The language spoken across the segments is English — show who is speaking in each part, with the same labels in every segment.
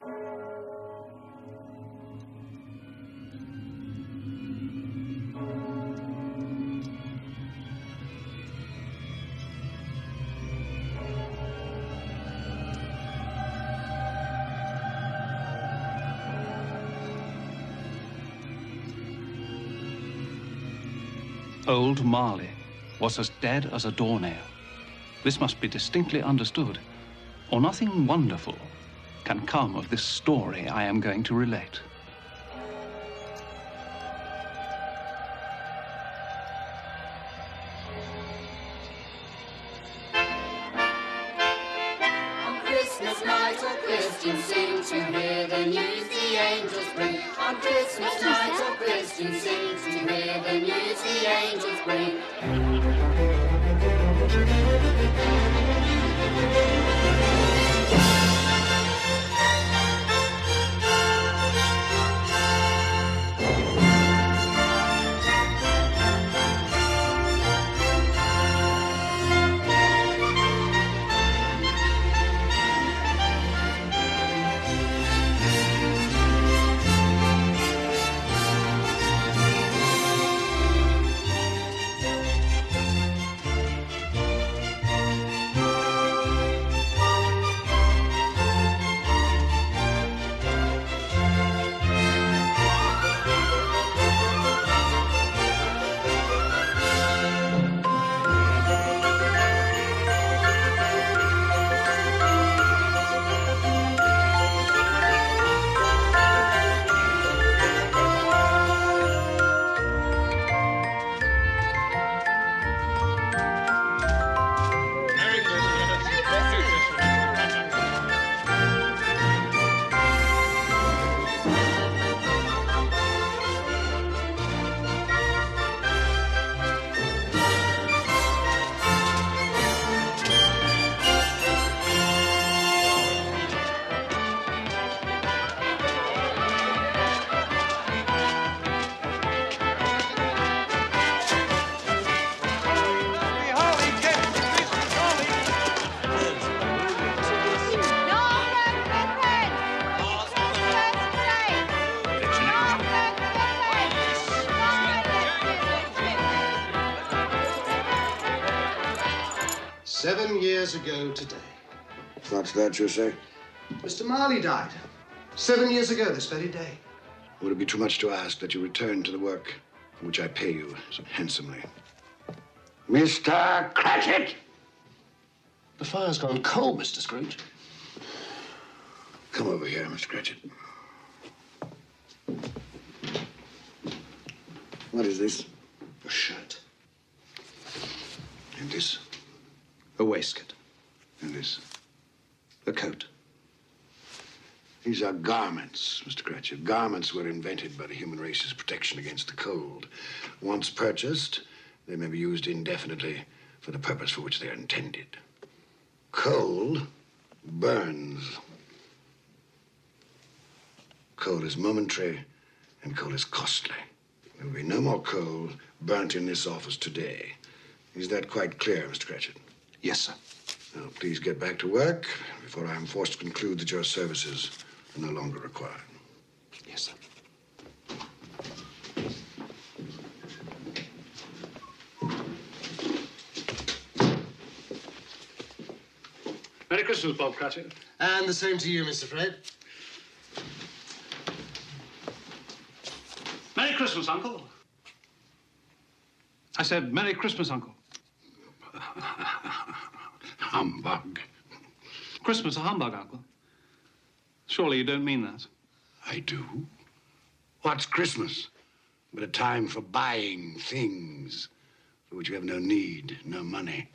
Speaker 1: Old Marley was as dead as a doornail. This must be distinctly understood, or nothing wonderful can come of this story I am going to relate.
Speaker 2: On Christmas night all Christians sing to hear the news the angels bring. On Christmas night all Christians sing to hear the news the angels bring.
Speaker 3: Years ago today.
Speaker 4: What's that you say?
Speaker 3: Mr. Marley died 7 years ago this very day.
Speaker 4: Would it be too much to ask that you return to the work for which I pay you so handsomely? Mr. Cratchit!
Speaker 3: The fire's gone cold, Mr. Scrooge.
Speaker 4: Come over here, Mr. Cratchit. What is this?
Speaker 3: A shirt.
Speaker 4: And this?
Speaker 3: A waistcoat.
Speaker 4: And this?
Speaker 3: A coat.
Speaker 4: These are garments, Mr. Cratchit. Garments were invented by the human race's protection against the cold. Once purchased, they may be used indefinitely for the purpose for which they are intended. Coal burns. Coal is momentary, and coal is costly. There will be no more coal burnt in this office today. Is that quite clear, Mr. Cratchit?
Speaker 3: Yes, sir.
Speaker 4: Now, please get back to work before I am forced to conclude that your services are no longer required.
Speaker 3: Yes, sir.
Speaker 1: Merry Christmas, Bob Cratchit.
Speaker 3: And the same to you, Mr. Fred.
Speaker 1: Merry Christmas, Uncle. I said, Merry Christmas, Uncle.
Speaker 4: Humbug.
Speaker 1: Christmas a humbug, Uncle. Surely you don't mean that.
Speaker 4: I do. What's Christmas but a time for buying things for which you have no need, no money?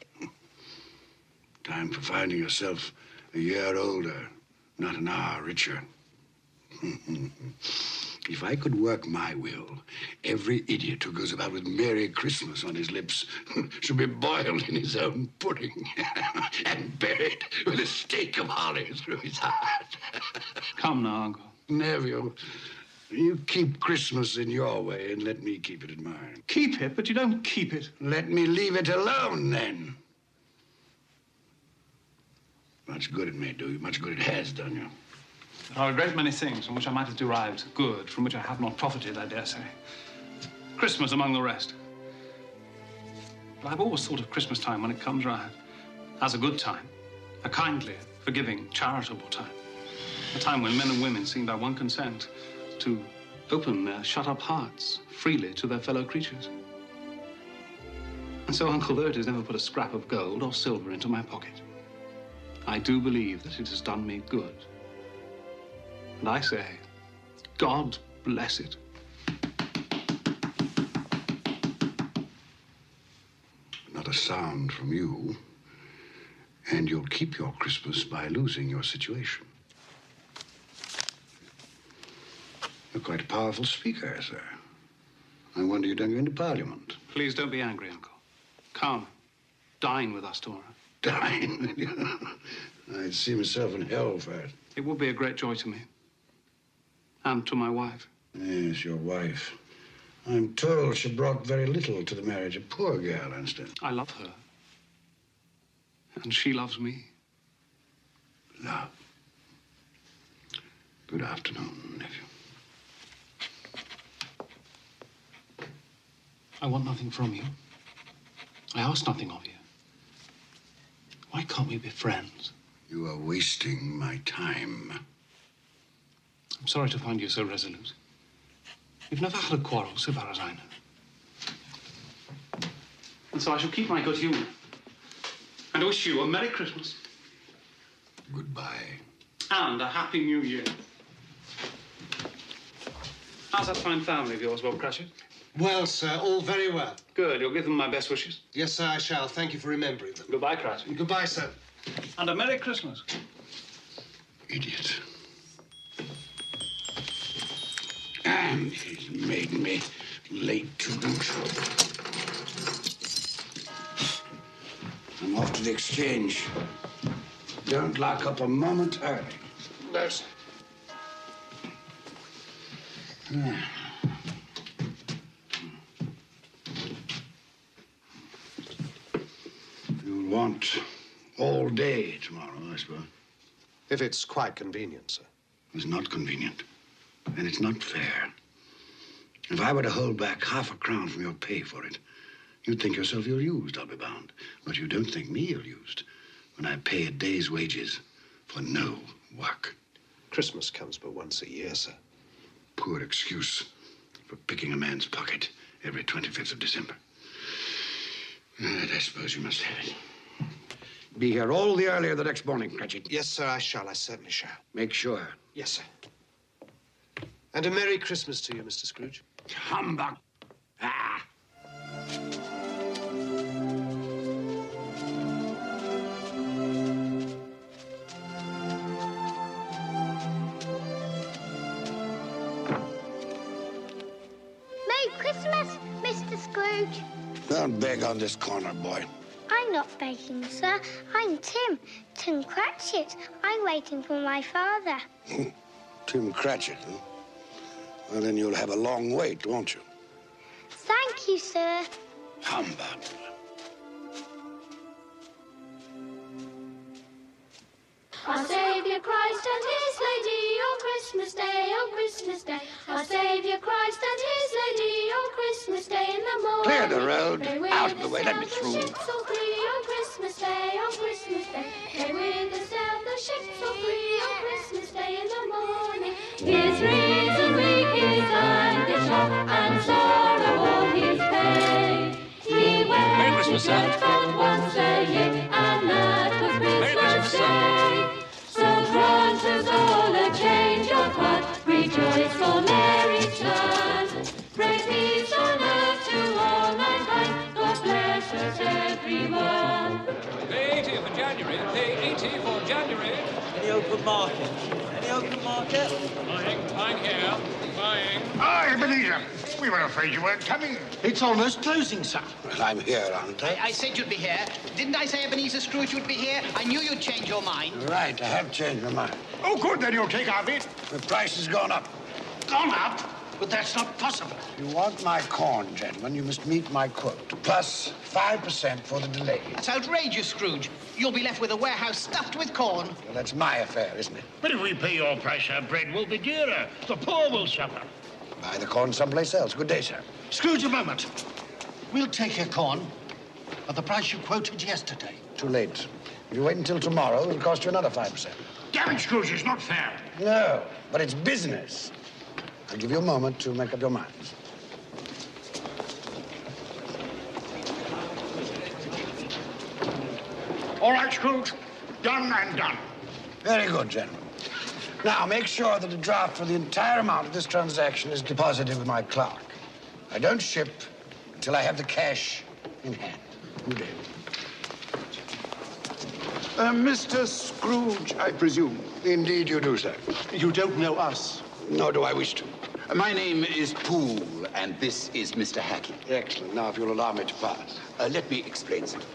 Speaker 4: Time for finding yourself a year older, not an hour richer. If I could work my will, every idiot who goes about with Merry Christmas on his lips should be boiled in his own pudding and buried with a stake of holly through his heart.
Speaker 1: Come now, Uncle.
Speaker 4: Neville, you keep Christmas in your way and let me keep it in mine.
Speaker 1: Keep it, but you don't keep it.
Speaker 4: Let me leave it alone, then. Much good it may do you. Much good it has done you.
Speaker 1: There are a great many things from which I might have derived good, from which I have not profited, I dare say. Christmas among the rest. But I've always thought of Christmas time when it comes round as a good time, a kindly, forgiving, charitable time. A time when men and women seem by one consent to open their shut-up hearts freely to their fellow creatures. And so Uncle Otis never put a scrap of gold or silver into my pocket. I do believe that it has done me good. And I say, God bless it.
Speaker 4: Not a sound from you, and you'll keep your Christmas by losing your situation. You're quite a powerful speaker, sir. I wonder you don't go into Parliament.
Speaker 1: Please don't be angry, Uncle. Come, dine with us tomorrow.
Speaker 4: Dine? I'd see myself in hell for it.
Speaker 1: It would be a great joy to me. And to my wife.
Speaker 4: Yes, your wife. I'm told she brought very little to the marriage. A poor girl, I understand.
Speaker 1: I love her. And she loves me.
Speaker 4: Love. Good afternoon, nephew.
Speaker 1: I want nothing from you. I ask nothing of you. Why can't we be friends?
Speaker 4: You are wasting my time.
Speaker 1: I'm sorry to find you so resolute. We've never had a quarrel, so far as I know. And so I shall keep my good humor. And wish you a Merry Christmas.
Speaker 4: Goodbye.
Speaker 1: And a Happy New Year. How's that fine family of yours, Bob Cratchit?
Speaker 5: Well, sir, all very well.
Speaker 1: Good. You'll give them my best wishes.
Speaker 5: Yes, sir, I shall. Thank you for remembering them.
Speaker 1: Goodbye, Cratchit.
Speaker 5: Goodbye, sir.
Speaker 1: And a Merry Christmas.
Speaker 4: Idiot. And he's made me late to boot. I'm off to the exchange. Don't lock up a moment early.
Speaker 5: No, sir.
Speaker 4: You'll want all day tomorrow, I suppose.
Speaker 5: If it's quite convenient, sir.
Speaker 4: It's not convenient. And it's not fair. If I were to hold back half a crown from your pay for it, you'd think yourself ill-used, I'll be bound. But you don't think me ill-used when I pay a day's wages for no work.
Speaker 5: Christmas comes but once a year, sir.
Speaker 4: Poor excuse for picking a man's pocket every 25th of December. And I suppose you must have it. Be here all the earlier the next morning, Cratchit.
Speaker 5: Yes, sir, I shall. I certainly shall.
Speaker 4: Make sure.
Speaker 5: Yes, sir. And a Merry Christmas to you, Mr. Scrooge.
Speaker 4: Humbug. Ah.
Speaker 6: Merry Christmas, Mr. Scrooge.
Speaker 4: Don't beg on this corner, boy.
Speaker 6: I'm not begging, sir. I'm Tim Cratchit. I'm waiting for my father.
Speaker 4: Tim Cratchit, huh? Well, then you'll have a long wait, won't you?
Speaker 6: Thank you, sir.
Speaker 4: Humbug.
Speaker 2: Our Saviour Christ and His Lady on Christmas Day, on Christmas Day. Our Saviour Christ and His Lady on Christmas Day in the morning.
Speaker 4: Clear the road.
Speaker 2: They will
Speaker 4: Out of the way. Let me
Speaker 2: sail
Speaker 4: through.
Speaker 2: the ships all free on Christmas Day, on Christmas Day. They will sail the ships all free on Christmas Day in the morning. His reason weak, his anger sharp, and sorrow all his pain. He went to church but once a year, and that was Christmas Day. So grant us all a change of heart, rejoice for Mary's son. Pray peace on earth to all mankind, God bless us everyone.
Speaker 7: Pay 80 for January, pay 80 for January.
Speaker 8: Any open market? Any open market?
Speaker 7: Buying here, buying.
Speaker 9: Ah, Ebenezer. We were afraid you weren't coming.
Speaker 8: It's almost closing, sir.
Speaker 4: Well, I'm here, aren't I?
Speaker 10: I said you'd be here. Didn't I say Ebenezer Scrooge would be here? I knew you'd change your mind.
Speaker 4: Right, I have changed my mind.
Speaker 9: Oh, good, then you'll take our bid.
Speaker 4: The price has gone up.
Speaker 9: Gone up?
Speaker 8: But that's not possible.
Speaker 4: If you want my corn, gentlemen, you must meet my quote. Plus 5% for the delay.
Speaker 10: That's outrageous, Scrooge. You'll be left with a warehouse stuffed with corn.
Speaker 4: Well, that's my affair, isn't it?
Speaker 9: But if we pay your price, our bread will be dearer. The poor will suffer.
Speaker 4: Buy the corn someplace else. Good day, sir.
Speaker 8: Scrooge, a moment. We'll take your corn at the price you quoted yesterday.
Speaker 4: Too late. If you wait until tomorrow, it'll cost you another 5%.
Speaker 9: Damn it, Scrooge, it's not fair.
Speaker 4: No, but it's business. I'll give you a moment to make up your minds.
Speaker 9: All right, Scrooge. Done and done.
Speaker 4: Very good, gentlemen. Now, make sure that a draft for the entire amount of this transaction is deposited with my clerk. I don't ship until I have the cash in hand. Good day. Mr. Scrooge, I presume. Indeed you do, sir.
Speaker 3: You don't know us.
Speaker 4: Nor do I wish to.
Speaker 11: My name is Poole, and this is Mr. Hackett.
Speaker 4: Excellent. Now, if you'll allow me to pass.
Speaker 11: Let me explain something.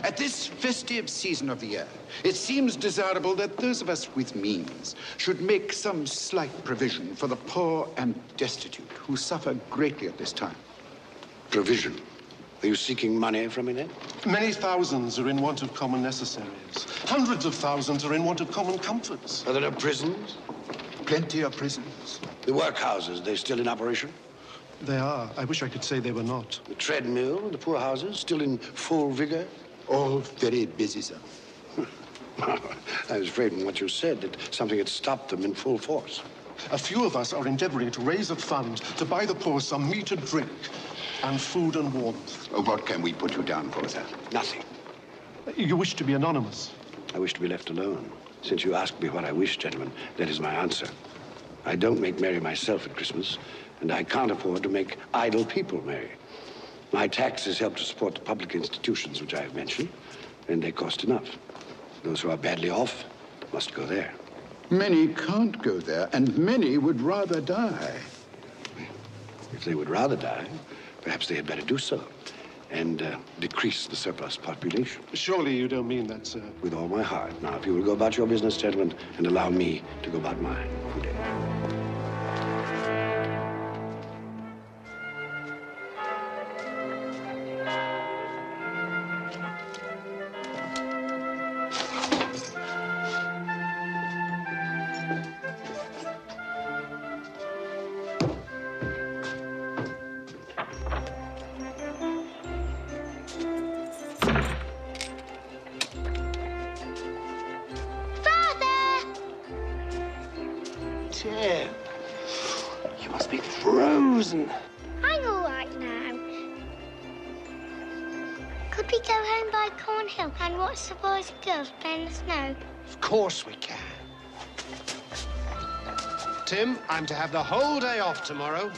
Speaker 11: At this festive season of the year, it seems desirable that those of us with means should make some slight provision for the poor and destitute who suffer greatly at this time.
Speaker 4: Provision? Are you seeking money from me, then?
Speaker 3: Many thousands are in want of common necessaries. Hundreds of thousands are in want of common comforts.
Speaker 4: Are there no prisons?
Speaker 11: Plenty of prisons.
Speaker 4: The workhouses, they still in operation?
Speaker 3: They are. I wish I could say they were not.
Speaker 4: The treadmill, the poorhouses, still in full vigor?
Speaker 11: All very busy, sir.
Speaker 4: I was afraid from what you said that something had stopped them in full force.
Speaker 3: A few of us are endeavoring to raise a fund to buy the poor some meat and drink and food and warmth.
Speaker 11: What can we put you down for, sir?
Speaker 4: Nothing.
Speaker 3: You wish to be anonymous?
Speaker 4: I wish to be left alone. Since you asked me what I wish, gentlemen, that is my answer. I don't make merry myself at Christmas, and I can't afford to make idle people merry. My taxes help to support the public institutions which I have mentioned, and they cost enough. Those who are badly off must go there.
Speaker 11: Many can't go there, and many would rather die.
Speaker 4: If they would rather die, perhaps they had better do so, and decrease the surplus population.
Speaker 3: Surely you don't mean that, sir.
Speaker 4: With all my heart. Now, if you will go about your business, gentlemen, and allow me to go about mine. Good day.
Speaker 5: Tim, you must be frozen.
Speaker 6: I'm all right now. Could we go home by Cornhill and watch the boys and girls play in the snow?
Speaker 5: Of course we can. Tim, I'm to have the whole day off tomorrow.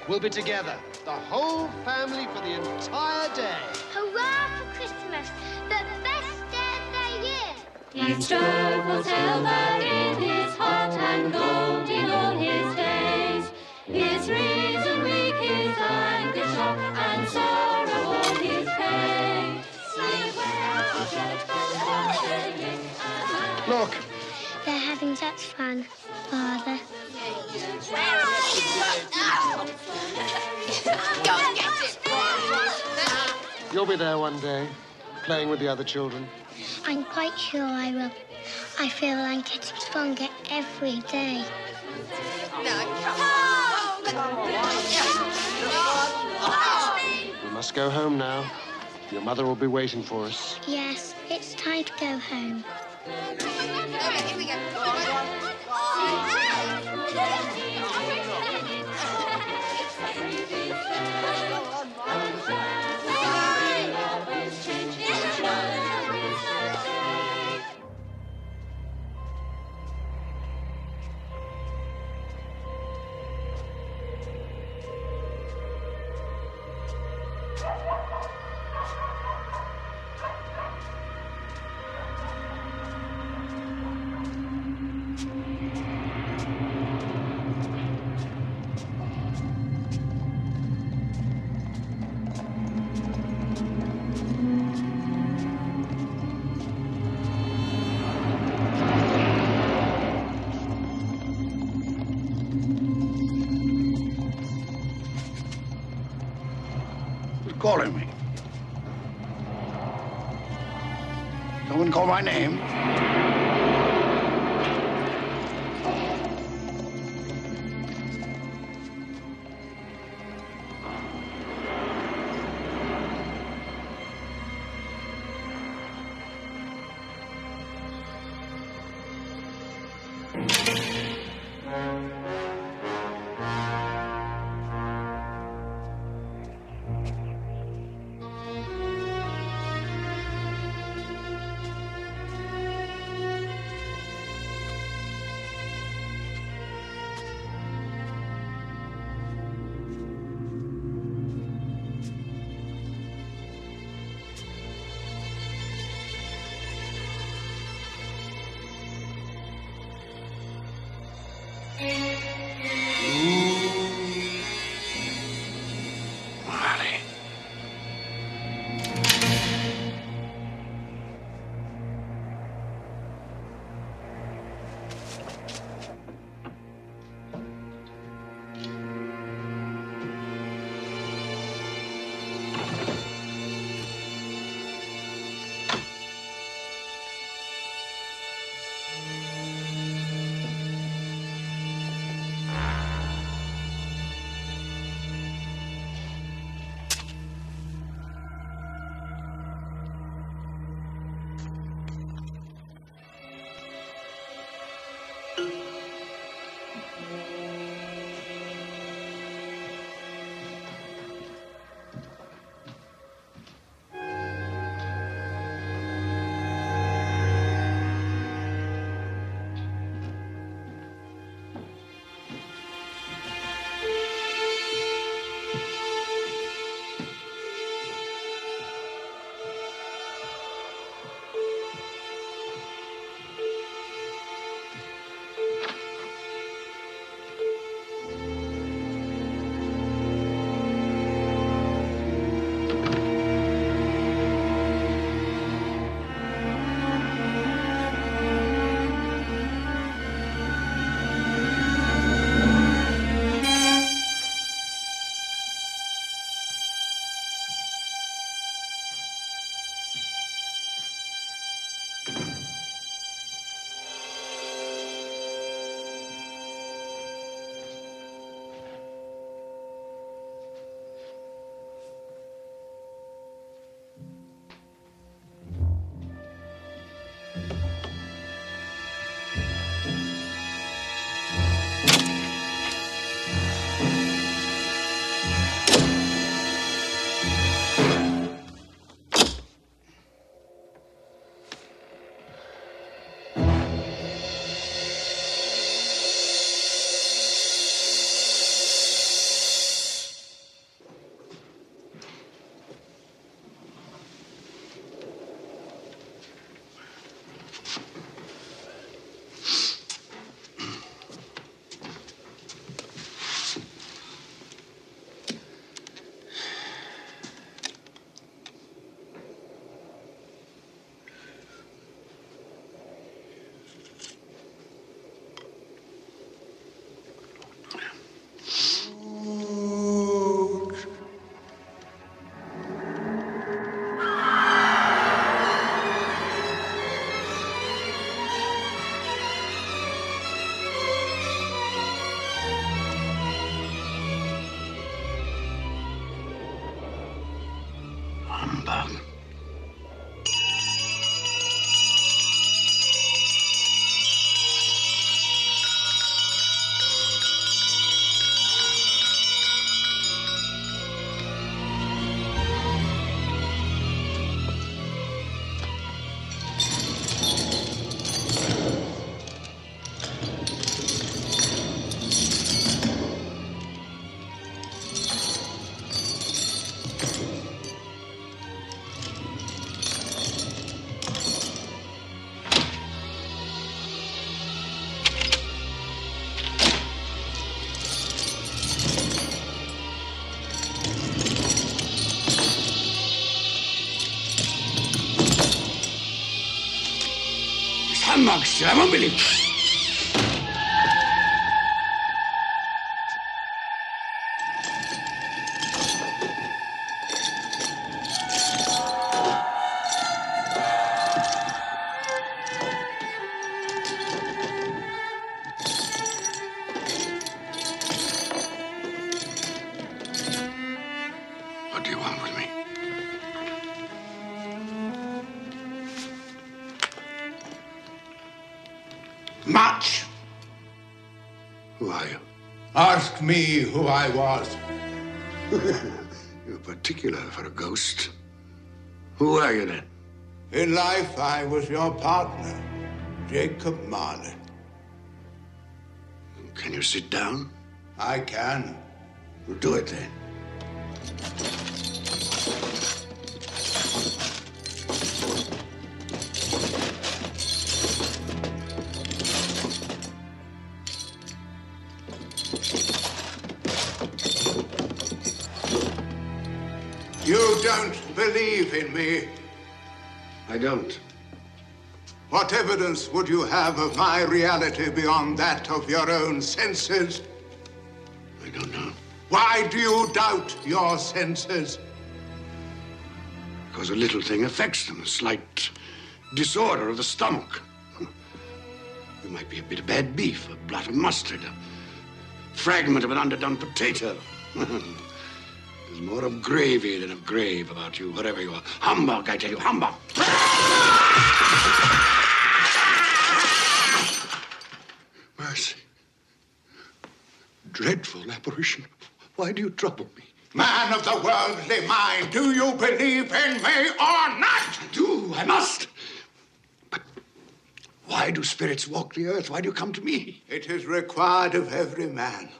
Speaker 5: We'll be together, the whole family, for the entire day.
Speaker 6: Hurrah for Christmas, the best day of the year.
Speaker 2: Each stroke will silver in his heart and gold in all his days. His reason weak, his anger sharp, and sorrow all his pain.
Speaker 3: Look.
Speaker 6: They're having such fun, Father.
Speaker 12: Go and get it!
Speaker 3: You'll be there one day, playing with the other children.
Speaker 6: I'm quite sure I will. I feel I'm getting stronger every day.
Speaker 3: We must go home now. Your mother will be waiting for us.
Speaker 6: Yes, it's time to go home.
Speaker 4: calling me? Someone call my name? Max, I won't believe it.
Speaker 11: Much.
Speaker 4: Who are you?
Speaker 11: Ask me who I was.
Speaker 4: You're particular for a ghost. Who are you then?
Speaker 11: In life, I was your partner, Jacob Marley.
Speaker 4: Can you sit down?
Speaker 11: I can.
Speaker 4: Well, do it then.
Speaker 11: You don't believe in me.
Speaker 4: I don't.
Speaker 11: What evidence would you have of my reality beyond that of your own senses?
Speaker 4: I don't know.
Speaker 11: Why do you doubt your senses?
Speaker 4: Because a little thing affects them, a slight disorder of the stomach. There might be a bit of bad beef, a blot of mustard, a fragment of an underdone potato. There's more of gravy than of grave about you, whatever you are. Humbug, I tell you, humbug! Mercy. Dreadful apparition. Why do you trouble me?
Speaker 11: Man of the worldly mind, do you believe in me or not?
Speaker 4: I do, I must. But why do spirits walk the earth? Why do you come to me?
Speaker 11: It is required of every man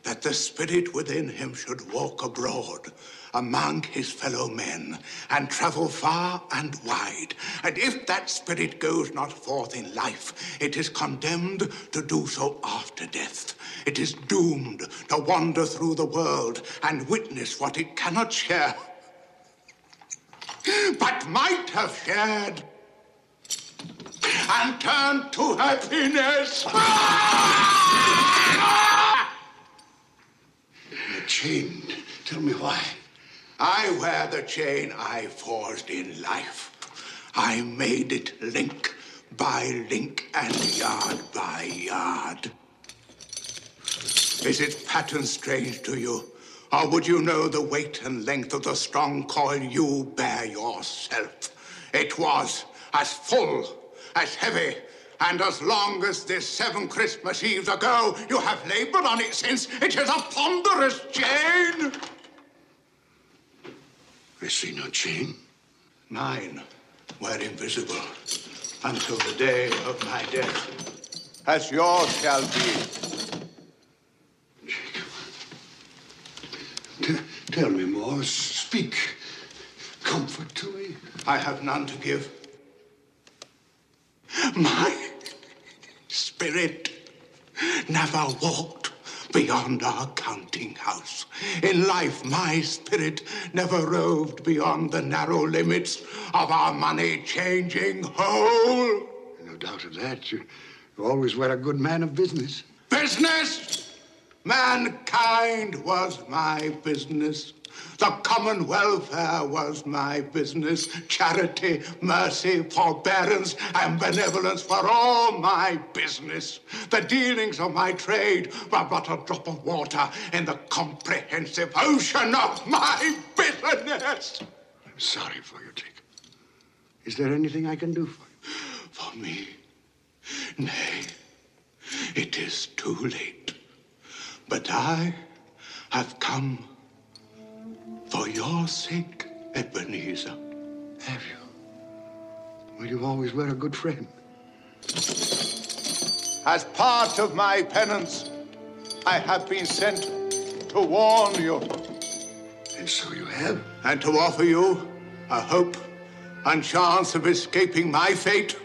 Speaker 11: that the spirit within him should walk abroad among his fellow men and travel far and wide. And if that spirit goes not forth in life, it is condemned to do so after death. It is doomed to wander through the world and witness what it cannot share, but might have shared, and turn to happiness.
Speaker 4: The chain. Tell me why.
Speaker 11: I wear the chain I forged in life. I made it link by link and yard by yard. Is its pattern strange to you? Or would you know the weight and length of the strong coil you bear yourself? It was as full, as heavy, and as long as this 7 Christmas Eves ago, you have labored on it since. It is a ponderous chain.
Speaker 4: I see no chain.
Speaker 11: Mine were invisible until the day of my death, as yours shall be.
Speaker 4: Jacob, tell me more. Speak comfort to me.
Speaker 11: I have none to give. My spirit never walked beyond our counting house. In life, my spirit never roved beyond the narrow limits of our money-changing hole.
Speaker 4: No doubt of that. You always were a good man of business.
Speaker 11: Business? Mankind was my business. The common welfare was my business. Charity, mercy, forbearance, and benevolence were all my business. The dealings of my trade were but a drop of water in the comprehensive ocean of my business.
Speaker 4: I'm sorry for you, Jacob. Is there anything I can do for you?
Speaker 11: For me? Nay, it is too late. But I have come for your sake, Ebenezer.
Speaker 4: Have you? Well, you always were a good friend.
Speaker 11: As part of my penance, I have been sent to warn you.
Speaker 4: And so you have?
Speaker 11: And to offer you a hope and chance of escaping my fate.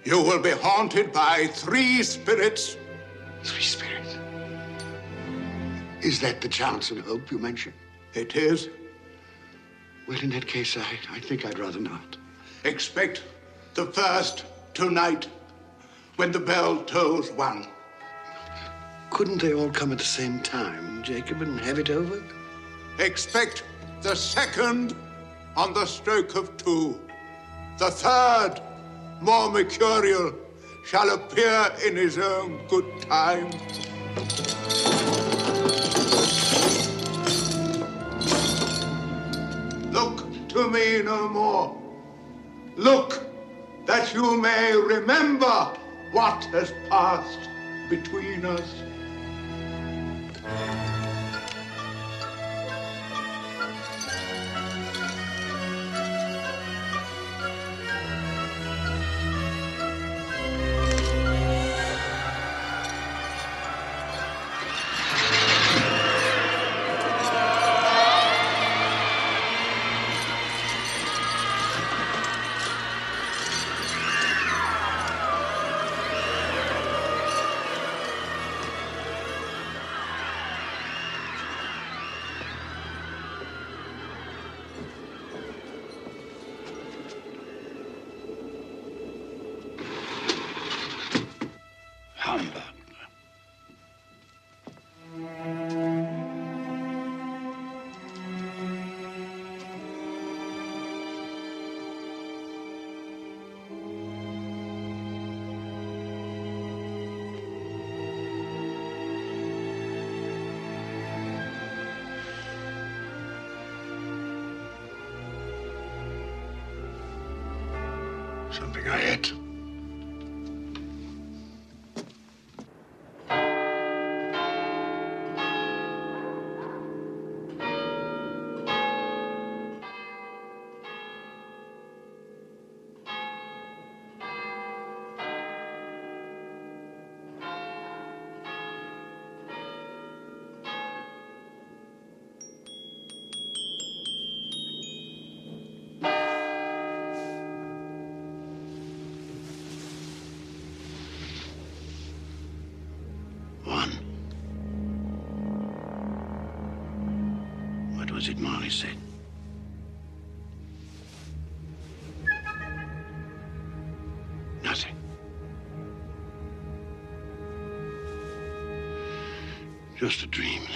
Speaker 11: You will be haunted by 3 spirits.
Speaker 4: 3 spirits? Is that the chance and hope you mentioned?
Speaker 11: It is.
Speaker 4: Well, in that case, I think I'd rather not.
Speaker 11: Expect the first tonight, when the bell tolls 1.
Speaker 4: Couldn't they all come at the same time, Jacob, and have it over?
Speaker 11: Expect the second on the stroke of 2. The third, more mercurial, shall appear in his own good time. Look to me no more. Look, that you may remember
Speaker 4: what has passed between us. Something I ate. What was it Molly said? Nothing. Just a dream, then.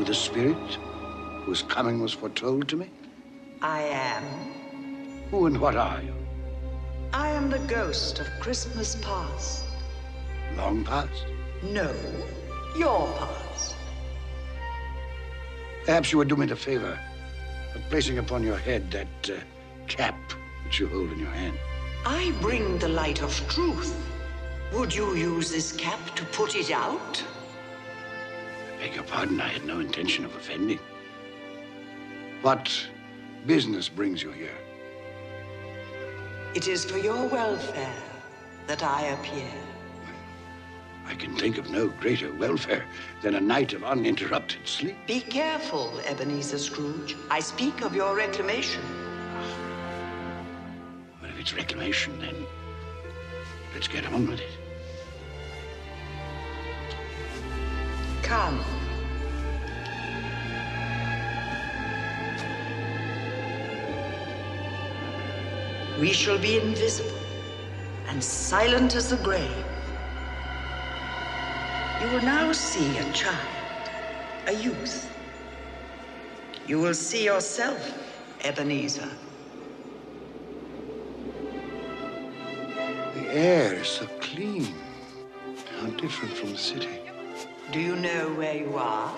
Speaker 4: The spirit whose coming was foretold to me?
Speaker 12: I am.
Speaker 4: Who and what are you?
Speaker 12: I am the ghost of Christmas past.
Speaker 4: Long past?
Speaker 12: No, your past.
Speaker 4: Perhaps you would do me the favor of placing upon your head that cap which you hold in your hand.
Speaker 12: I bring the light of truth. Would you use this cap to put it out?
Speaker 4: I beg your pardon, I had no intention of offending. What business brings you here?
Speaker 12: It is for your welfare that I appear.
Speaker 4: I can think of no greater welfare than a night of uninterrupted sleep.
Speaker 12: Be careful, Ebenezer Scrooge. I speak of your reclamation.
Speaker 4: Well, if it's reclamation, then let's get on with it.
Speaker 12: Come. We shall be invisible and silent as the grave. You will now see a child, a youth. You will see yourself, Ebenezer.
Speaker 4: The air is so clean. How different from the city.
Speaker 12: Do you know where you are?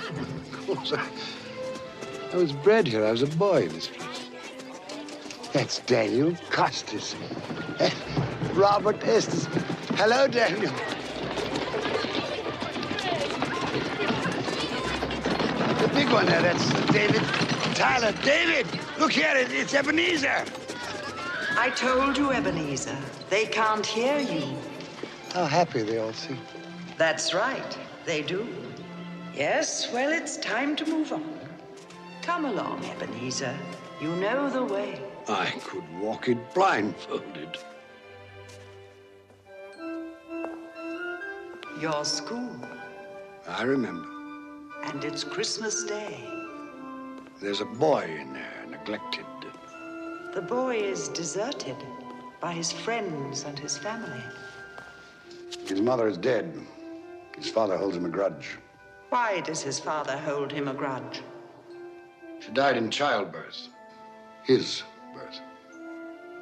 Speaker 4: Of course, I was bred here. I was a boy in this place. That's Daniel Costas. Robert Estes. Hello, Daniel. The big one there, that's David Tyler. David, look here, it's Ebenezer.
Speaker 12: I told you, Ebenezer. They can't hear you.
Speaker 4: How happy they all seem.
Speaker 12: That's right, they do. Yes, well, it's time to move on. Come along, Ebenezer. You know the way.
Speaker 4: I could walk it blindfolded.
Speaker 12: Your school.
Speaker 4: I remember.
Speaker 12: And it's Christmas Day.
Speaker 4: There's a boy in there, neglected.
Speaker 12: The boy is deserted by his friends and his family.
Speaker 4: His mother is dead. His father holds him a grudge.
Speaker 12: Why does his father hold him a grudge?
Speaker 4: She died in childbirth. his birth.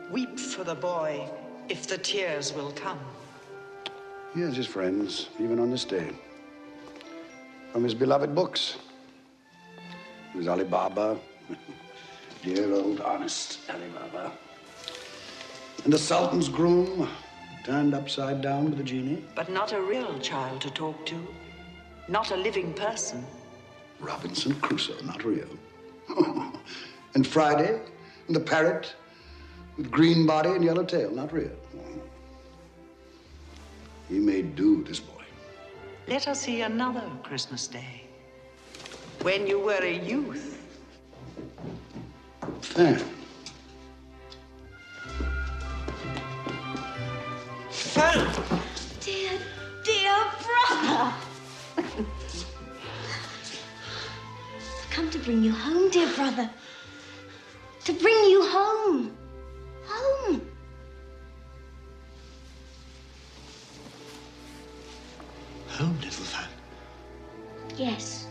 Speaker 12: Weep for the boy, if the tears will come.
Speaker 4: He has his friends, even on this day. From his beloved books. There's Ali Baba, dear old honest Ali Baba. And the Sultan's groom, turned upside down with the genie.
Speaker 12: But not a real child to talk to. Not a living person.
Speaker 4: Robinson Crusoe, not real. And Friday, and the parrot with green body and yellow tail, not real. He made do, this boy.
Speaker 12: Let us see another Christmas day. When you were a youth.
Speaker 4: Fan.
Speaker 12: Fan!
Speaker 2: Dear, dear brother! I've come to bring you home, dear brother. To bring you home. Home.
Speaker 5: Home, little Fan?
Speaker 2: Yes.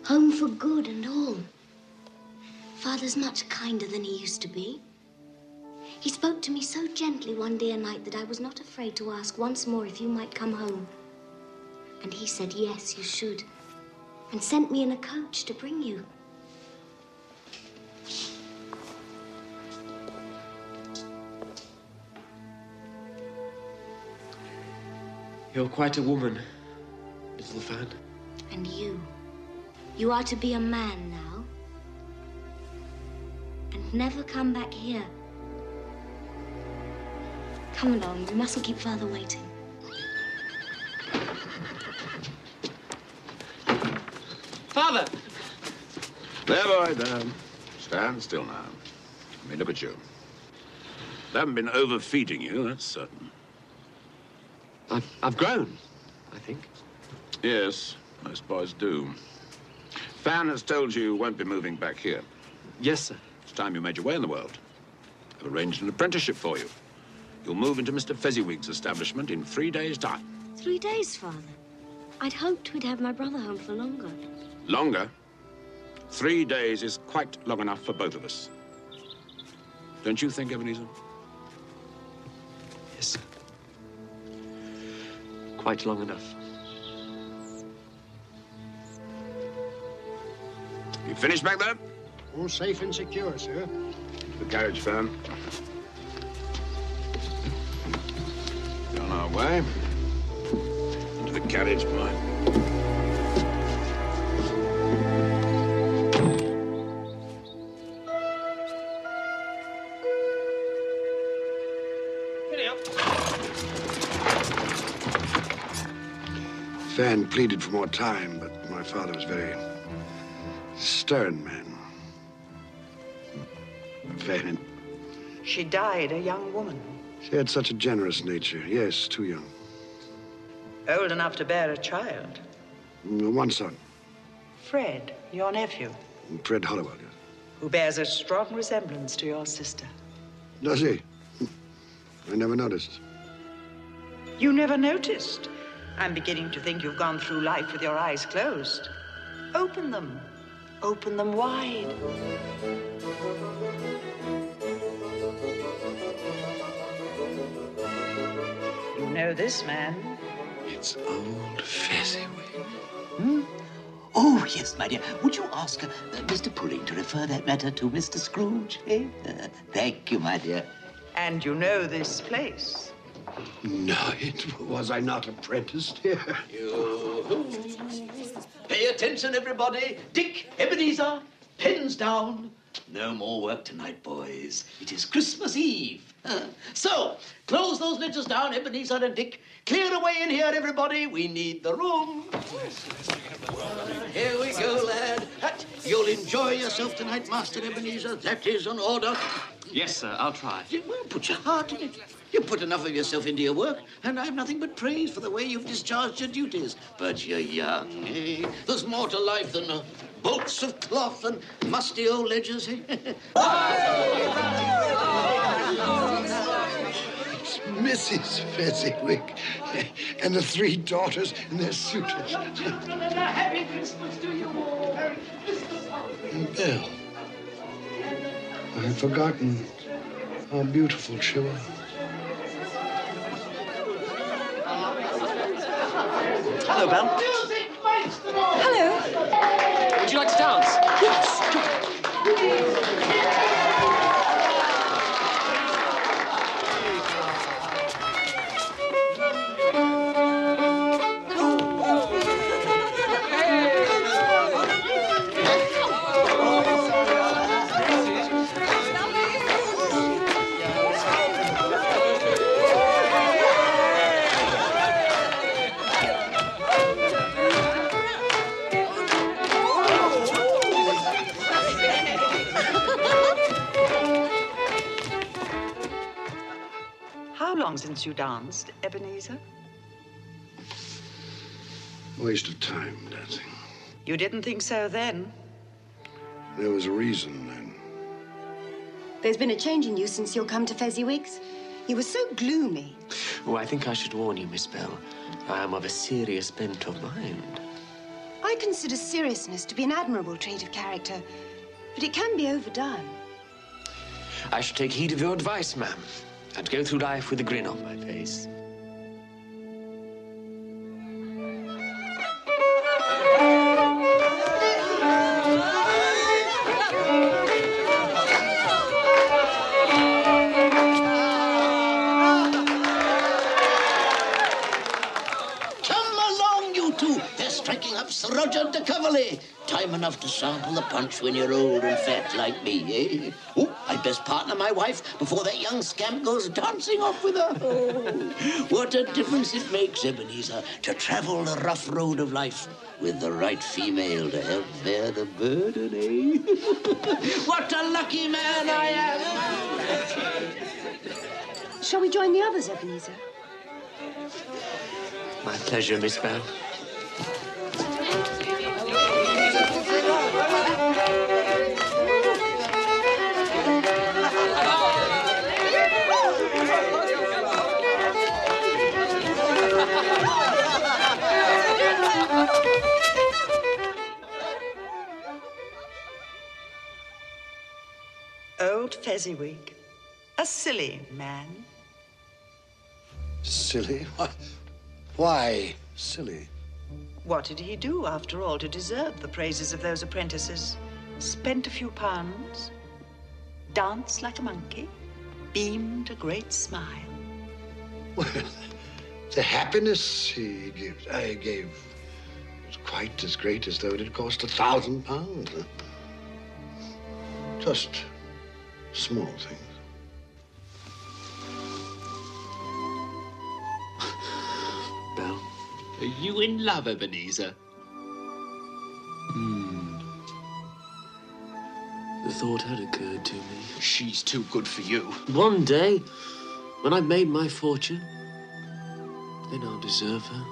Speaker 2: Home for good and all. Father's much kinder than he used to be. He spoke to me so gently one dear night that I was not afraid to ask once more if you might come home. And he said, yes, you should. And sent me in a coach to bring you.
Speaker 5: You're quite a woman, little Fan.
Speaker 2: And you. You are to be a man now. And never come back here. Come along, we mustn't keep Father waiting.
Speaker 5: Father!
Speaker 4: There, boy, there. Stand still now. Let me look at you. They haven't been overfeeding you, that's certain.
Speaker 5: I've grown, I think.
Speaker 4: Yes, most boys do. Fan has told you won't be moving back here.
Speaker 5: Yes, sir.
Speaker 4: It's time you made your way in the world. I've arranged an apprenticeship for you. You'll move into Mr. Fezziwig's establishment in 3 days' time.
Speaker 2: 3 days, Father. I'd hoped we'd have my brother home for longer.
Speaker 4: Longer? 3 days is quite long enough for both of us. Don't you think, Ebenezer?
Speaker 5: Yes, sir. Quite long enough.
Speaker 4: You finished back there?
Speaker 3: All safe and secure, sir.
Speaker 4: The carriage, Fan. On our way. Into the carriage, boy. Fan pleaded for more time, but my father was a very stern man. Fan.
Speaker 12: She died a young woman.
Speaker 4: She had such a generous nature. Yes, too young.
Speaker 12: Old enough to bear a child.
Speaker 4: One son.
Speaker 12: Fred, your nephew.
Speaker 4: Fred Hollowell, yes.
Speaker 12: Who bears a strong resemblance to your sister.
Speaker 4: Does he? I never noticed.
Speaker 12: You never noticed? I'm beginning to think you've gone through life with your eyes closed. Open them. Open them wide. You know this man?
Speaker 4: It's old Fezziwig.
Speaker 13: Hmm? Oh, yes, my dear. Would you ask Mr. Pudding to refer that matter to Mr. Scrooge, eh? Thank you, my dear.
Speaker 12: And you know this place?
Speaker 4: No, was I not apprenticed here?
Speaker 13: Pay attention, everybody. Dick, Ebenezer, pens down. No more work tonight, boys. It is Christmas Eve. So, close those ledgers down, Ebenezer and Dick. Clear away in here, everybody. We need the room. Here we go, lad. You'll enjoy yourself tonight, Master Ebenezer. That is an order.
Speaker 5: Yes, sir, I'll try.
Speaker 13: Well, put your heart in it. You put enough of yourself into your work, and I have nothing but praise for the way you've discharged your duties. But you're young, eh? There's more to life than bolts of cloth and musty old ledgers, eh?
Speaker 4: It's Mrs. Fezziwig and the 3 daughters and their suitors.
Speaker 13: Happy Christmas to you all.
Speaker 4: And Belle. I had forgotten how beautiful she was.
Speaker 14: Hello, Belle.
Speaker 15: Hello.
Speaker 14: Would you like to dance?
Speaker 15: Yes.
Speaker 12: Since you danced, Ebenezer?
Speaker 4: Waste of time, dancing.
Speaker 12: You didn't think so then?
Speaker 4: There was a reason then.
Speaker 15: There's been a change in you since your come to Fezziwig's. You were so gloomy.
Speaker 14: Oh, I think I should warn you, Miss Bell. I am of a serious bent of mind.
Speaker 15: I consider seriousness to be an admirable trait of character, but it can be overdone.
Speaker 14: I should take heed of your advice, ma'am, and go through life with a grin on my face.
Speaker 13: Roger de Coverley. Time enough to sample the punch when you're old and fat like me, eh? Oh, I'd best partner my wife before that young scamp goes dancing off with her. Oh, what a difference it makes, Ebenezer, to travel the rough road of life with the right female to help bear the burden, eh? What a lucky man I am!
Speaker 15: Shall we join the others, Ebenezer?
Speaker 14: My pleasure, Miss Bell.
Speaker 12: Old Fezziwig, a silly man.
Speaker 4: Silly? Why silly?
Speaker 12: What did he do, after all, to deserve the praises of those apprentices? Spent a few pounds, danced like a monkey, beamed a great smile.
Speaker 4: Well, the happiness he gives, I gave, was quite as great as though it had cost £1,000. Just small things.
Speaker 14: Bell, are you in love, Ebenezer? The thought had occurred to me.
Speaker 13: She's too good for you.
Speaker 14: One day, when I've made my fortune, then I'll deserve her.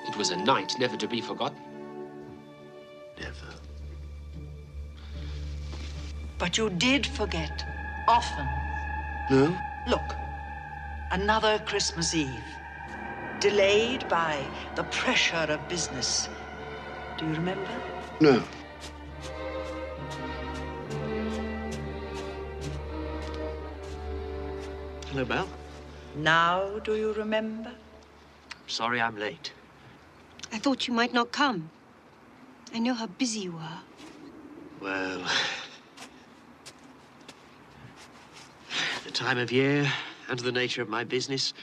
Speaker 13: It was a night never to be forgotten.
Speaker 14: Never.
Speaker 12: But you did forget, often.
Speaker 4: No?
Speaker 12: Look, another Christmas Eve, delayed by the pressure of business. Do you remember?
Speaker 4: No.
Speaker 14: Hello, Belle.
Speaker 12: Now do you remember?
Speaker 14: Sorry I'm late.
Speaker 15: I thought you might not come. I know how busy you are.
Speaker 14: Well, the time of year and the nature of my business,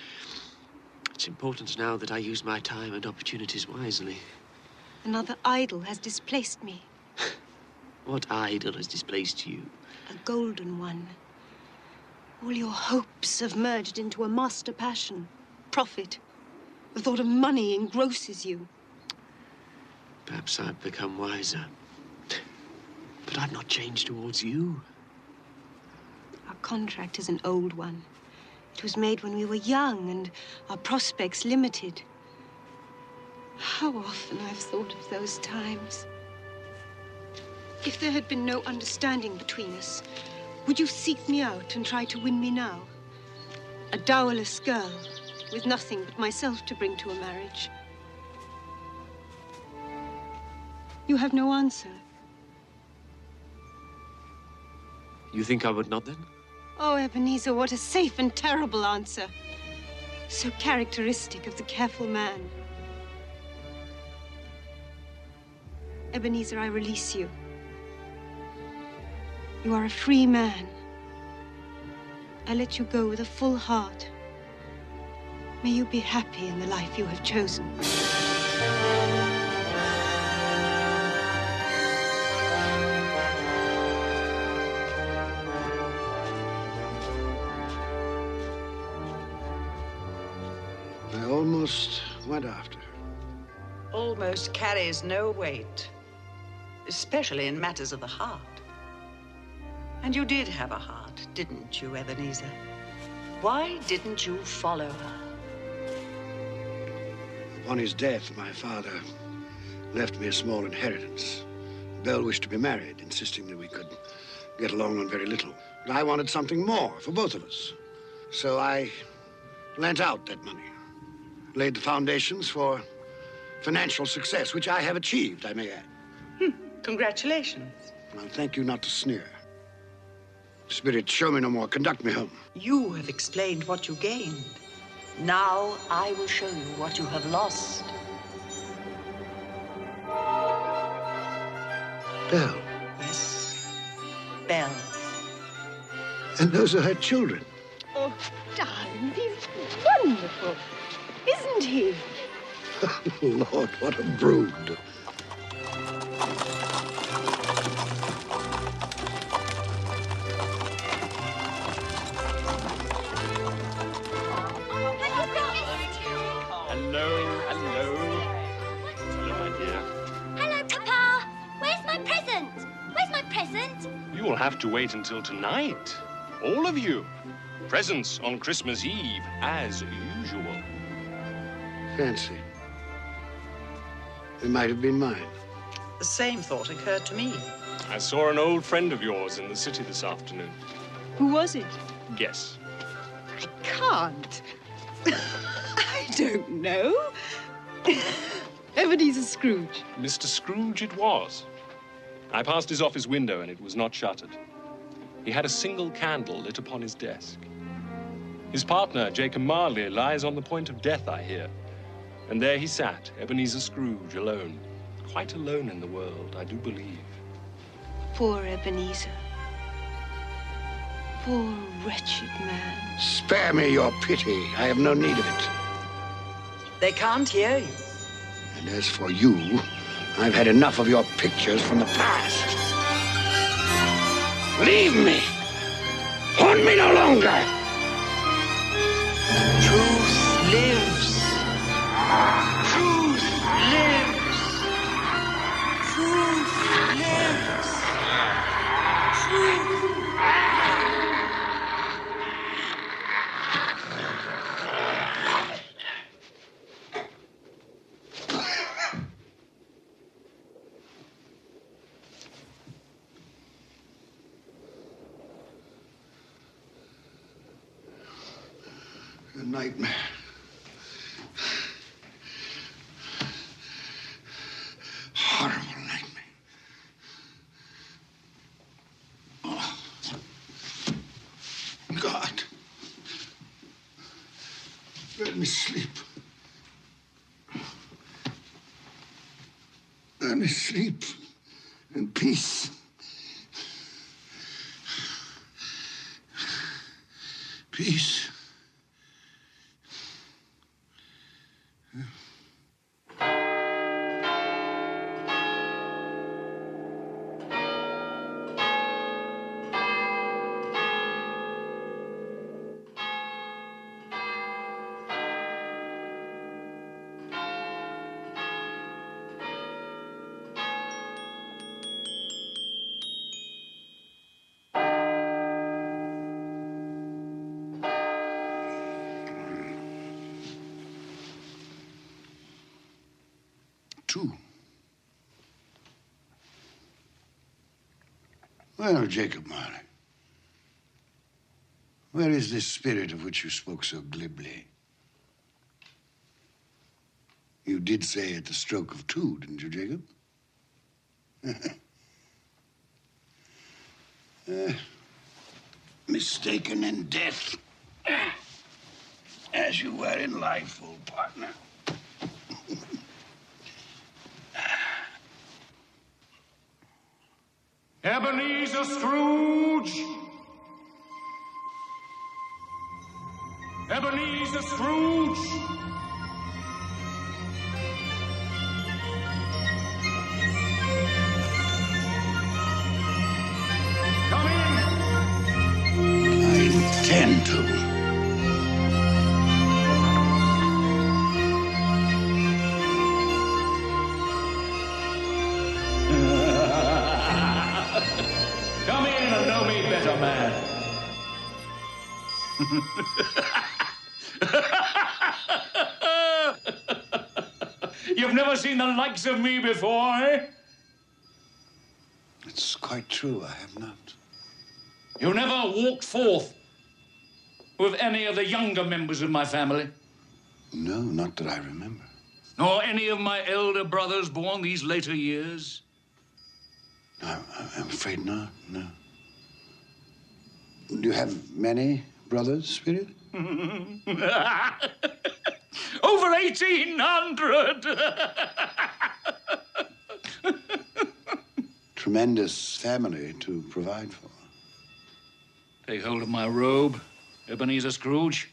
Speaker 14: it's important now that I use my time and opportunities wisely.
Speaker 15: Another idol has displaced me.
Speaker 14: What idol has displaced you?
Speaker 15: A golden one. All your hopes have merged into a master passion. Profit. The thought of money engrosses you.
Speaker 14: Perhaps I've become wiser. But I've not changed towards you.
Speaker 15: Our contract is an old one. It was made when we were young and our prospects limited. How often I've thought of those times. If there had been no understanding between us, would you seek me out and try to win me now? A dowerless girl with nothing but myself to bring to a marriage. You have no answer.
Speaker 14: You think I would not, then?
Speaker 15: Oh, Ebenezer, what a safe and terrible answer. So characteristic of the careful man. Ebenezer, I release you. You are a free man. I let you go with a full heart. May you be happy in the life you have chosen.
Speaker 4: I almost went after her.
Speaker 12: Almost carries no weight, especially in matters of the heart. And you did have a heart, didn't you, Ebenezer? Why didn't you follow her?
Speaker 4: Upon his death, my father left me a small inheritance. Belle wished to be married, insisting that we could get along on very little. But I wanted something more for both of us. So I lent out that money, laid the foundations for financial success, which I have achieved, I may add.
Speaker 12: Congratulations.
Speaker 4: I'll thank you not to sneer. Spirit, show me no more. Conduct me home.
Speaker 12: You have explained what you gained. Now I will show you what you have lost.
Speaker 4: Belle.
Speaker 12: Yes, Belle.
Speaker 4: And those are her children.
Speaker 15: Oh, darling, he's wonderful, isn't he?
Speaker 4: Lord, what a brood.
Speaker 16: You will have to wait until tonight. All of you. Presents on Christmas Eve, as usual.
Speaker 4: Fancy. It might have been mine.
Speaker 12: The same thought occurred to me.
Speaker 16: I saw an old friend of yours in the city this afternoon.
Speaker 15: Who was it?
Speaker 16: Guess.
Speaker 15: I can't. I don't know. Ebenezer Scrooge.
Speaker 16: Mr. Scrooge it was. I passed his office window and it was not shuttered. He had a single candle lit upon his desk. His partner, Jacob Marley, lies on the point of death, I hear. And there he sat, Ebenezer Scrooge, alone. Quite alone in the world, I do believe.
Speaker 15: Poor Ebenezer. Poor wretched man.
Speaker 4: Spare me your pity. I have no need of it.
Speaker 12: They can't hear you.
Speaker 4: And as for you, I've had enough of your pictures from the past. Leave me! Haunt me no longer!
Speaker 12: Truth lives. Truth lives. Truth lives. Truth.
Speaker 4: A nightmare. Horrible nightmare. Oh. God. Let me sleep. Let me sleep in peace. Peace. Well, Jacob Marley, where is this spirit of which you spoke so glibly? You did say at the stroke of two, didn't you, Jacob? mistaken in death, as you were in life, old partner.
Speaker 9: Ebenezer Scrooge! Ebenezer Scrooge! Come in!
Speaker 4: I intend to.
Speaker 9: Come in and know me better, man. You've never seen the likes of me before, eh?
Speaker 4: It's quite true, I have not.
Speaker 9: You never walked forth with any of the younger members of my family?
Speaker 4: No, not that I remember.
Speaker 9: Nor any of my elder brothers born these later years?
Speaker 4: I'm afraid not, no. Do you have many brothers, Spirit?
Speaker 9: Over 1,800!
Speaker 4: Tremendous family to provide for.
Speaker 9: Take hold of my robe, Ebenezer Scrooge.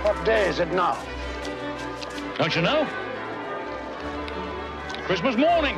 Speaker 4: What day is it now?
Speaker 9: Don't you know? Christmas morning.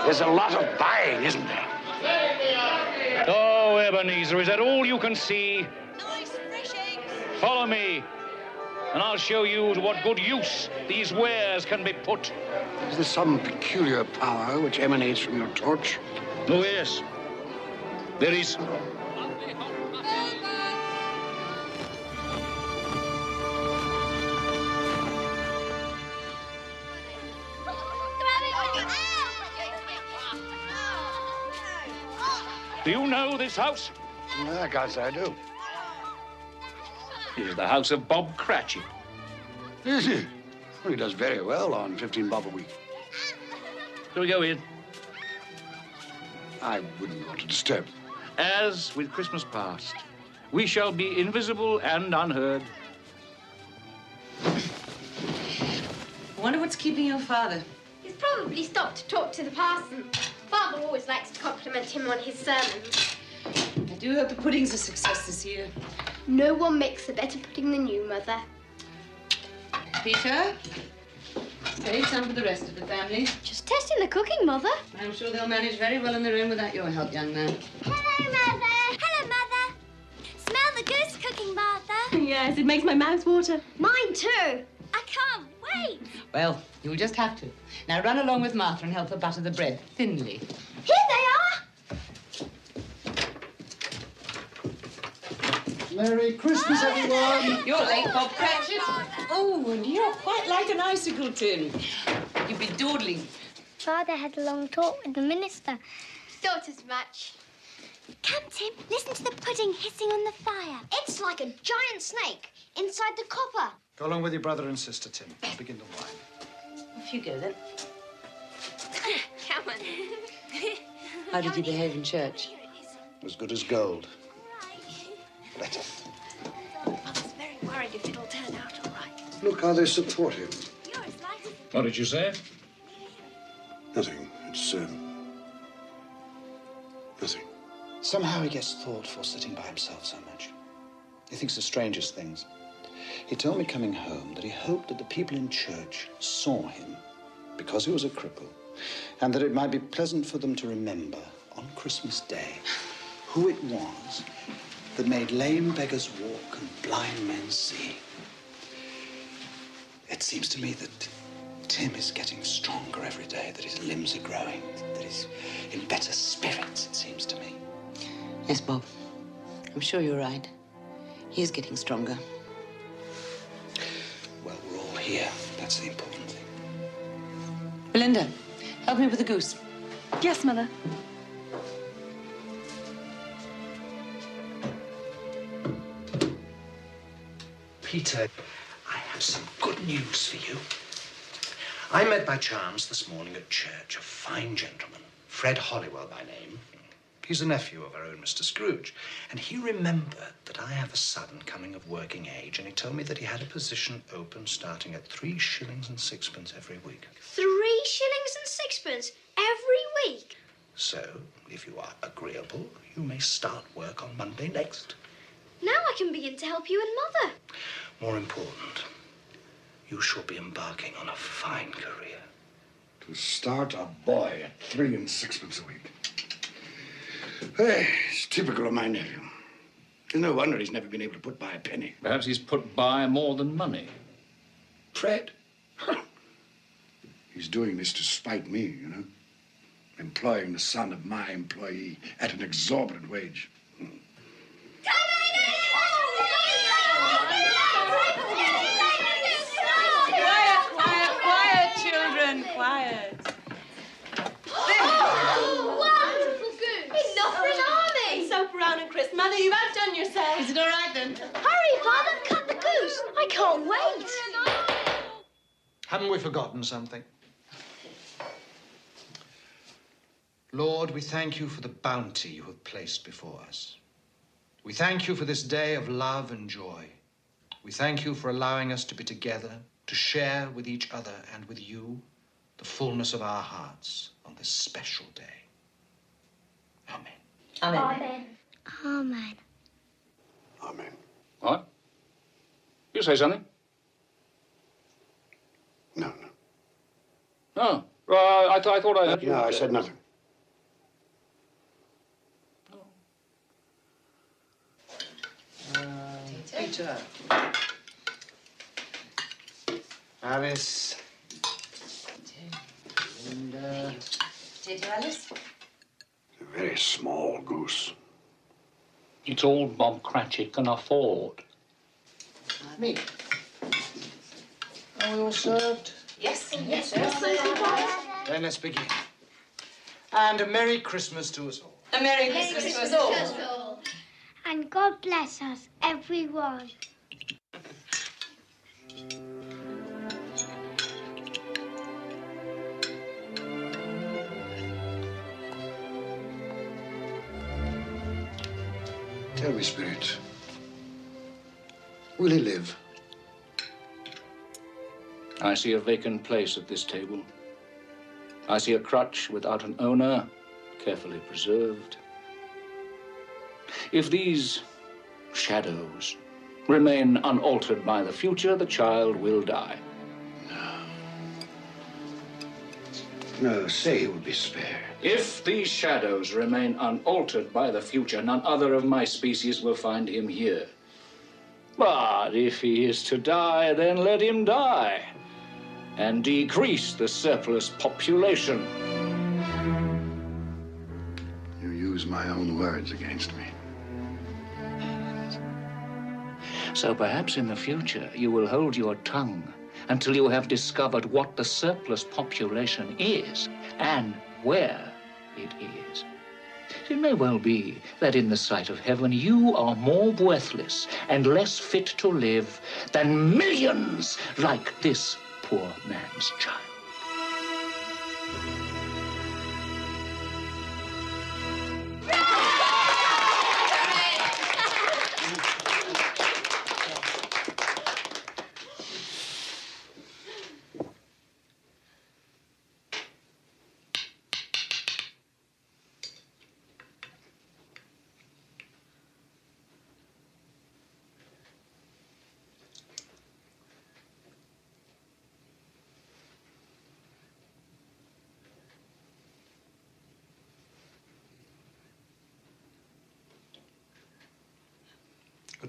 Speaker 4: There's a lot of buying, isn't there?
Speaker 9: Oh, Ebenezer, is that all you can see? Follow me, and I'll show you to what good use these wares can be put.
Speaker 4: Is there some peculiar power which emanates from your torch?
Speaker 9: Oh, yes. There is. Do you know this house?
Speaker 4: I can't say I do.
Speaker 9: It is the house of Bob Cratchit.
Speaker 4: Is he? Well, he does very well on 15 bob a week.
Speaker 9: Shall we go in?
Speaker 4: I wouldn't want to disturb.
Speaker 9: As with Christmas past, we shall be invisible and unheard.
Speaker 12: I wonder what's keeping your father.
Speaker 6: He's probably stopped to talk to the parson. Father always likes to compliment him on his sermons.
Speaker 12: I do hope the pudding's a success this year.
Speaker 6: No one makes a better pudding than you, Mother.
Speaker 12: Peter, save some for the rest of the family.
Speaker 6: Just testing the cooking, Mother.
Speaker 12: I'm sure they'll manage very well on their own without your help, young man.
Speaker 6: Hello, Mother. Hello, Mother. Smell the goose cooking, Martha.
Speaker 15: Yes, it makes my mouth water.
Speaker 6: Mine too. I can't wait.
Speaker 12: Well, you'll just have to. Now run along with Martha and help her butter the bread thinly.
Speaker 6: Here they are.
Speaker 8: Merry Christmas, everyone.
Speaker 12: You're late, Bob Cratchit. Oh, and you're quite like an icicle tin. You've been dawdling.
Speaker 6: Father had a long talk with the minister. Thought as much. Come, Tim, listen to the pudding hissing on the fire. It's like a giant snake inside the copper.
Speaker 8: Go along with your brother and sister, Tim. I'll begin the wine.
Speaker 12: Off you go, then.
Speaker 6: Come on.
Speaker 12: How did you behave in church?
Speaker 4: As good as gold. Better.
Speaker 6: Mother's very worried if it'll turn out all right.
Speaker 4: Look how they support him.
Speaker 6: You're as light as...
Speaker 16: What did you say?
Speaker 4: Nothing. It's, nothing.
Speaker 17: Somehow he gets thoughtful sitting by himself so much. He thinks the strangest things. He told me coming home that he hoped that the people in church saw him because he was a cripple, and that it might be pleasant for them to remember on Christmas Day who it was that made lame beggars walk and blind men see. It seems to me that Tim is getting stronger every day, that his limbs are growing, that he's in better spirits, it seems to me.
Speaker 18: Yes, Bob. I'm sure you're right. He is getting stronger.
Speaker 17: Well, we're all here. That's the important thing.
Speaker 18: Belinda, help me with the goose.
Speaker 15: Yes, Mother.
Speaker 8: Peter, I have some good news for you. I met by chance this morning at church a fine gentleman, Fred Hollywell by name. He's a nephew of our own Mr. Scrooge, and he remembered that I have a son coming of working age, and he told me that he had a position open starting at 3 shillings and 6pence every week.
Speaker 6: 3 shillings and 6pence every week?
Speaker 8: So, if you are agreeable, you may start work on Monday next.
Speaker 6: Now I can begin to help you and Mother.
Speaker 8: More important, you shall be embarking on a fine career.
Speaker 4: To start a boy at 3 and 6pence a week. Hey, it's typical of my nephew. It's no wonder he's never been able to put by a penny.
Speaker 7: Perhaps he's put by more than money.
Speaker 4: Fred? He's doing this to spite me, you know. Employing the son of my employee at an exorbitant wage.
Speaker 12: Quiet, children, quiet.
Speaker 6: Enough for an army!
Speaker 15: Soap around and Chris. Mother, you've outdone yourself.
Speaker 18: Is it all right, then?
Speaker 6: Hurry, Father, cut the goose. I can't wait.
Speaker 5: Haven't we forgotten something? Lord, we thank you for the bounty you have placed before us. We thank you for this day of love and joy. We thank you for allowing us to be together, to share with each other and with you the fullness of our hearts on this special day. Amen.
Speaker 18: Amen.
Speaker 6: Amen.
Speaker 4: Amen.
Speaker 7: What? You say something?
Speaker 4: No.
Speaker 7: No. I thought I heard you.
Speaker 4: No, I said nothing.
Speaker 5: Peter. Alice. Linda.
Speaker 18: Potato, Alice?
Speaker 4: A very small goose.
Speaker 7: It's all Bob Cratchit can afford.
Speaker 5: Me. Are we all served?
Speaker 18: Yes.
Speaker 6: Yes.
Speaker 5: Then let's begin. And a Merry Christmas to us all.
Speaker 18: A Merry Christmas to us all.
Speaker 6: And God bless us, everyone.
Speaker 4: Tell me, Spirit, will he live?
Speaker 7: I see a vacant place at this table. I see a crutch without an owner, carefully preserved. If these shadows remain unaltered by the future, the child will die.
Speaker 4: No, say he will be spared.
Speaker 7: If these shadows remain unaltered by the future, none other of my species will find him here. But if he is to die, then let him die, and decrease the surplus population.
Speaker 4: You use my own words against me.
Speaker 7: So perhaps in the future you will hold your tongue until you have discovered what the surplus population is and where it is. It may well be that in the sight of heaven you are more worthless and less fit to live than millions like this poor man's child.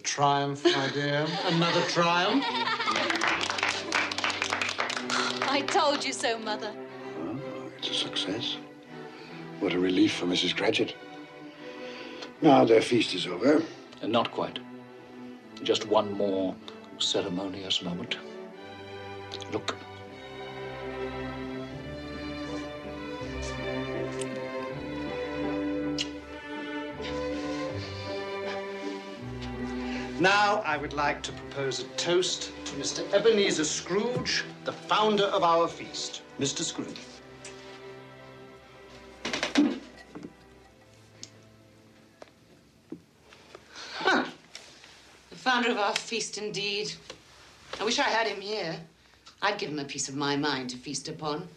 Speaker 11: triumph, my dear. Another triumph.
Speaker 19: I told you so, Mother.
Speaker 4: Well, it's a success. What a relief for Mrs. Cratchit. Now their feast is over.
Speaker 7: Not quite. Just one more ceremonious moment. Look.
Speaker 11: Now, I would like to propose a toast to Mr. Ebenezer Scrooge, the founder of our feast. Mr. Scrooge.
Speaker 18: The founder of our feast, indeed. I wish I had him here. I'd give him a piece of my mind to feast upon,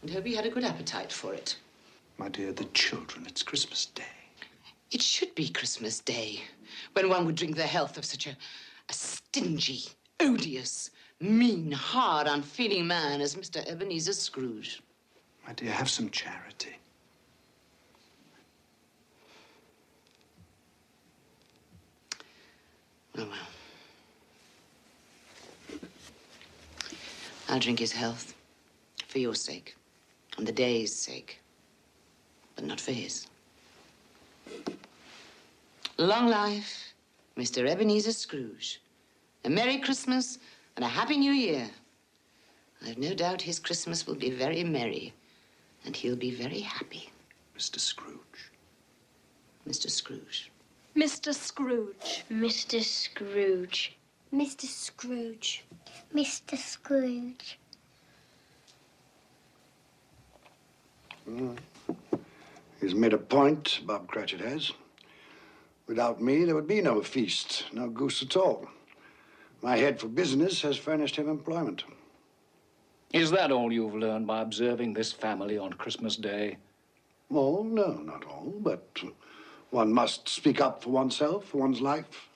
Speaker 18: and hope he had a good appetite for it.
Speaker 11: My dear, the children, it's Christmas Day.
Speaker 18: It should be Christmas Day, when one would drink the health of such a stingy, odious, mean, hard, unfeeling man as Mr. Ebenezer Scrooge.
Speaker 11: My dear, have some charity.
Speaker 18: Oh, well. I'll drink his health, for your sake, and the day's sake, but not for his. Long life, Mr. Ebenezer Scrooge. A Merry Christmas and a Happy New Year. I've no doubt his Christmas will be very merry, and he'll be very happy.
Speaker 11: Mr. Scrooge.
Speaker 18: Mr. Scrooge.
Speaker 19: Mr. Scrooge.
Speaker 6: Mr. Scrooge. Mr. Scrooge. Mr. Scrooge.
Speaker 4: He's made a point, Bob Cratchit has. Without me, there would be no feast, no goose at all. My head for business has furnished him employment.
Speaker 7: Is that all you've learned by observing this family on Christmas Day?
Speaker 4: All? No, not all, but one must speak up for oneself, for one's life.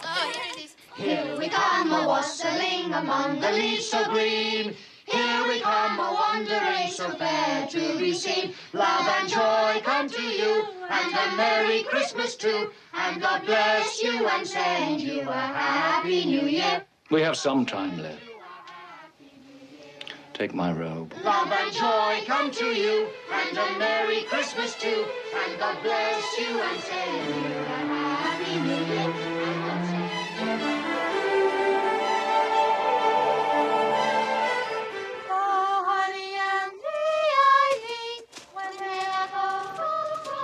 Speaker 2: Oh, here it is. Here we come, a-wassailing among the leaves so green. Here we come, a-wandering so fair to be seen. Love and joy come to you, and a Merry Christmas too. And God bless you and send you a Happy New Year.
Speaker 7: We have some time left. Take my robe.
Speaker 2: Love and joy come to you, and a Merry Christmas too. And God bless you and send you a Happy New Year. And God send you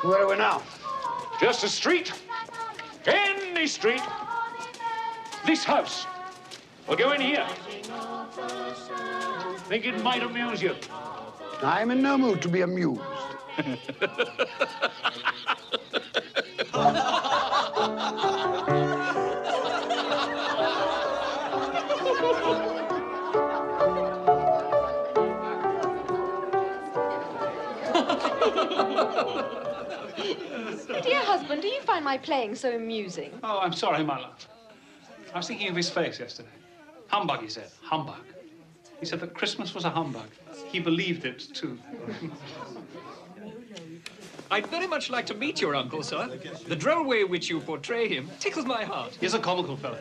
Speaker 4: Where are we now?
Speaker 16: Just a street. Any street. This house. We'll go in here. Think it might amuse you.
Speaker 4: I'm in no mood to be amused.
Speaker 19: Dear husband, do you find my playing so amusing?
Speaker 1: Oh, I'm sorry, my love. I was thinking of his face yesterday. Humbug, he said. Humbug. He said that Christmas was a humbug. He believed it, too.
Speaker 20: I'd very much like to meet your uncle, sir. The droll way in which you portray him tickles my heart.
Speaker 1: He's a comical fellow.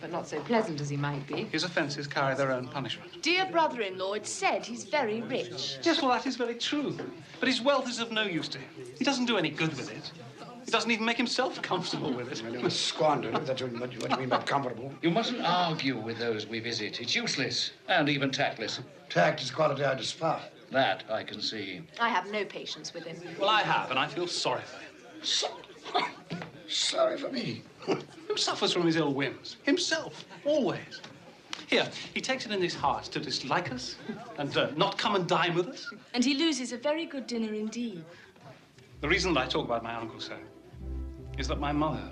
Speaker 19: But not so pleasant as he might be.
Speaker 1: His offences carry their own punishment.
Speaker 19: Dear brother-in-law, it's said he's very rich.
Speaker 1: Yes, well, that is very true. But his wealth is of no use to him. He doesn't do any good with it. He doesn't even make himself comfortable with it.
Speaker 4: You must squander it. That's what you mean by comfortable.
Speaker 7: You mustn't argue with those we visit. It's useless and even tactless.
Speaker 4: Tact is a quality I despise.
Speaker 7: That I can see.
Speaker 19: I have no patience with him.
Speaker 1: Well, I have, and I feel sorry for him.
Speaker 4: Sorry for me.
Speaker 1: Who suffers from his ill whims? Himself, always. Here, he takes it in his heart to dislike us and not come and dine with us.
Speaker 19: And he loses a very good dinner indeed.
Speaker 1: The reason that I talk about my uncle so is that my mother,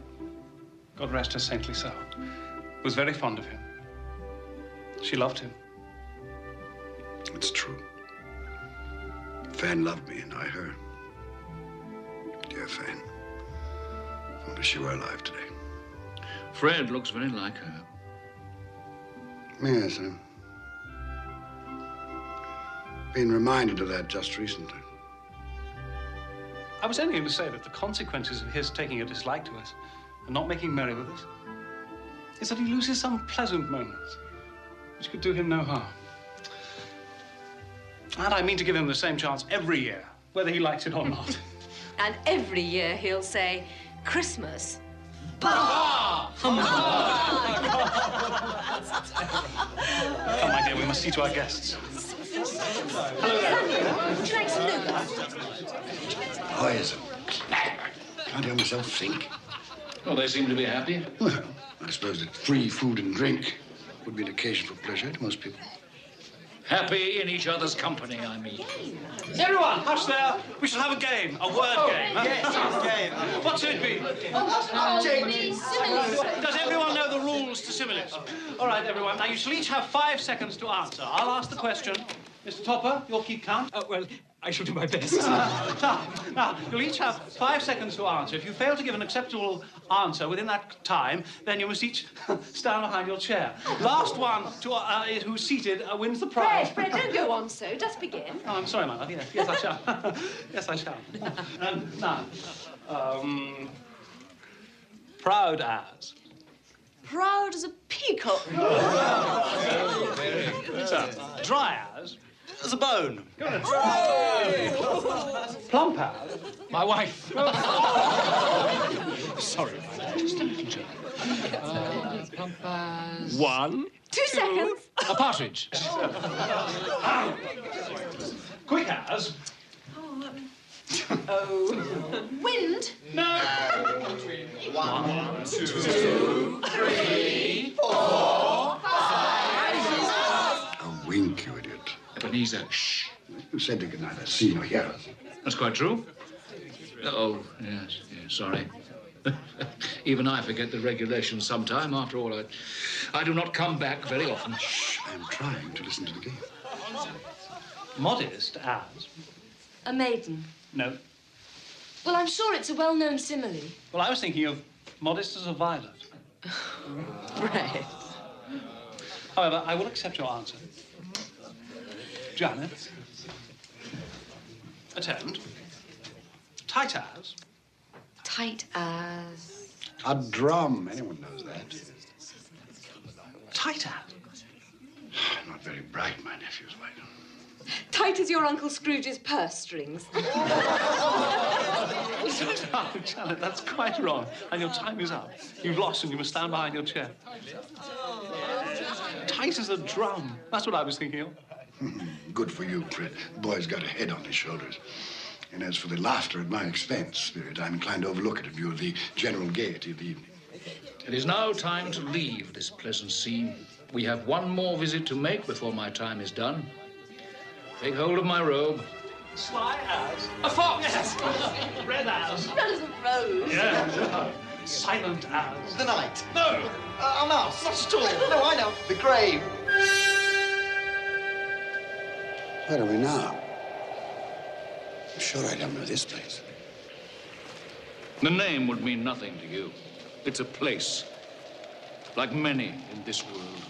Speaker 1: God rest her saintly soul, was very fond of him. She loved him.
Speaker 4: It's true. Fan loved me, and I her. Dear Fan. I wish she were alive today.
Speaker 7: Fred looks very like her.
Speaker 4: Yes, I've been reminded of that just recently.
Speaker 1: I was only going to say that the consequences of his taking a dislike to us and not making merry with us is that he loses some pleasant moments, which could do him no harm. And I mean to give him the same chance every year, whether he likes it or not.
Speaker 19: And every year he'll say, Christmas.
Speaker 1: Bah! Come, my dear, we must see to our guests. Hello there.
Speaker 19: Would you like some noodles?
Speaker 4: Boys, can't hear myself think.
Speaker 7: Well, they seem to be happy.
Speaker 4: Well, I suppose that free food and drink would be an occasion for pleasure to most people.
Speaker 7: Happy in each other's company, I mean.
Speaker 1: Everyone, hush there. We shall have a game, a word game. Huh?
Speaker 10: Yes, a game.
Speaker 1: What should it be? Does everyone know the rules to similes? All right, everyone. Now, you shall each have 5 seconds to answer. I'll ask the question. Mr. Topper, you'll keep count.
Speaker 20: Well, I shall do my best.
Speaker 1: Now, you'll each have 5 seconds to answer. If you fail to give an acceptable answer within that time, then you must each stand behind your chair. Last one who's seated wins the prize.
Speaker 19: Fred, don't go on so. Just begin.
Speaker 1: Oh, I'm sorry, my love. Yes, I shall. Yes, I shall. Now, proud as.
Speaker 19: Proud as a peacock.
Speaker 1: Dry as.
Speaker 10: As a bone.
Speaker 1: Plump as.
Speaker 7: My wife.
Speaker 1: Sorry, just a little joke.
Speaker 7: Plump as...
Speaker 1: 1.
Speaker 19: 2 seconds.
Speaker 7: A partridge.
Speaker 1: Quick as.
Speaker 19: Wind.
Speaker 1: No.
Speaker 10: 1, 2,
Speaker 1: 3, 4, 5.
Speaker 4: A wink, you idiot.
Speaker 7: Ebenezer, shh.
Speaker 4: You said you could neither see nor hear us.
Speaker 7: That's quite true. Oh, yes, sorry. Even I forget the regulations sometime. After all, I do not come back very often.
Speaker 4: Shh, I'm trying to listen to the game.
Speaker 1: Modest as.
Speaker 19: A maiden.
Speaker 1: No.
Speaker 19: Well, I'm sure it's a well-known simile.
Speaker 1: Well, I was thinking of modest as a violet.
Speaker 19: Right.
Speaker 1: However, I will accept your answer. Janet. Attend. Tight as.
Speaker 19: Tight as...
Speaker 4: A drum. Anyone knows that.
Speaker 1: Tight as.
Speaker 4: Not very bright, my nephew's wife.
Speaker 19: Tight as your Uncle Scrooge's purse strings.
Speaker 1: Oh, Janet, that's quite wrong. And your time is up. You've lost and you must stand behind your chair. Tight as a drum. That's what I was thinking of.
Speaker 4: Good for you, Fred. The boy's got a head on his shoulders. And as for the laughter at my expense, Spirit, I'm inclined to overlook it in view of the general gaiety of the evening.
Speaker 7: It is now time to leave this pleasant scene. We have one more visit to make before my time is done. Take hold of my robe.
Speaker 1: Sly as. A fox! Yes. Red as.
Speaker 19: Red as a rose.
Speaker 1: Yeah. Silent as.
Speaker 10: The night.
Speaker 1: No.
Speaker 10: A mouse.
Speaker 1: Not at all.
Speaker 10: No, I know. The grave.
Speaker 4: Where are we now? I'm sure I don't know this place.
Speaker 7: The name would mean nothing to you. It's a place, like many in this world.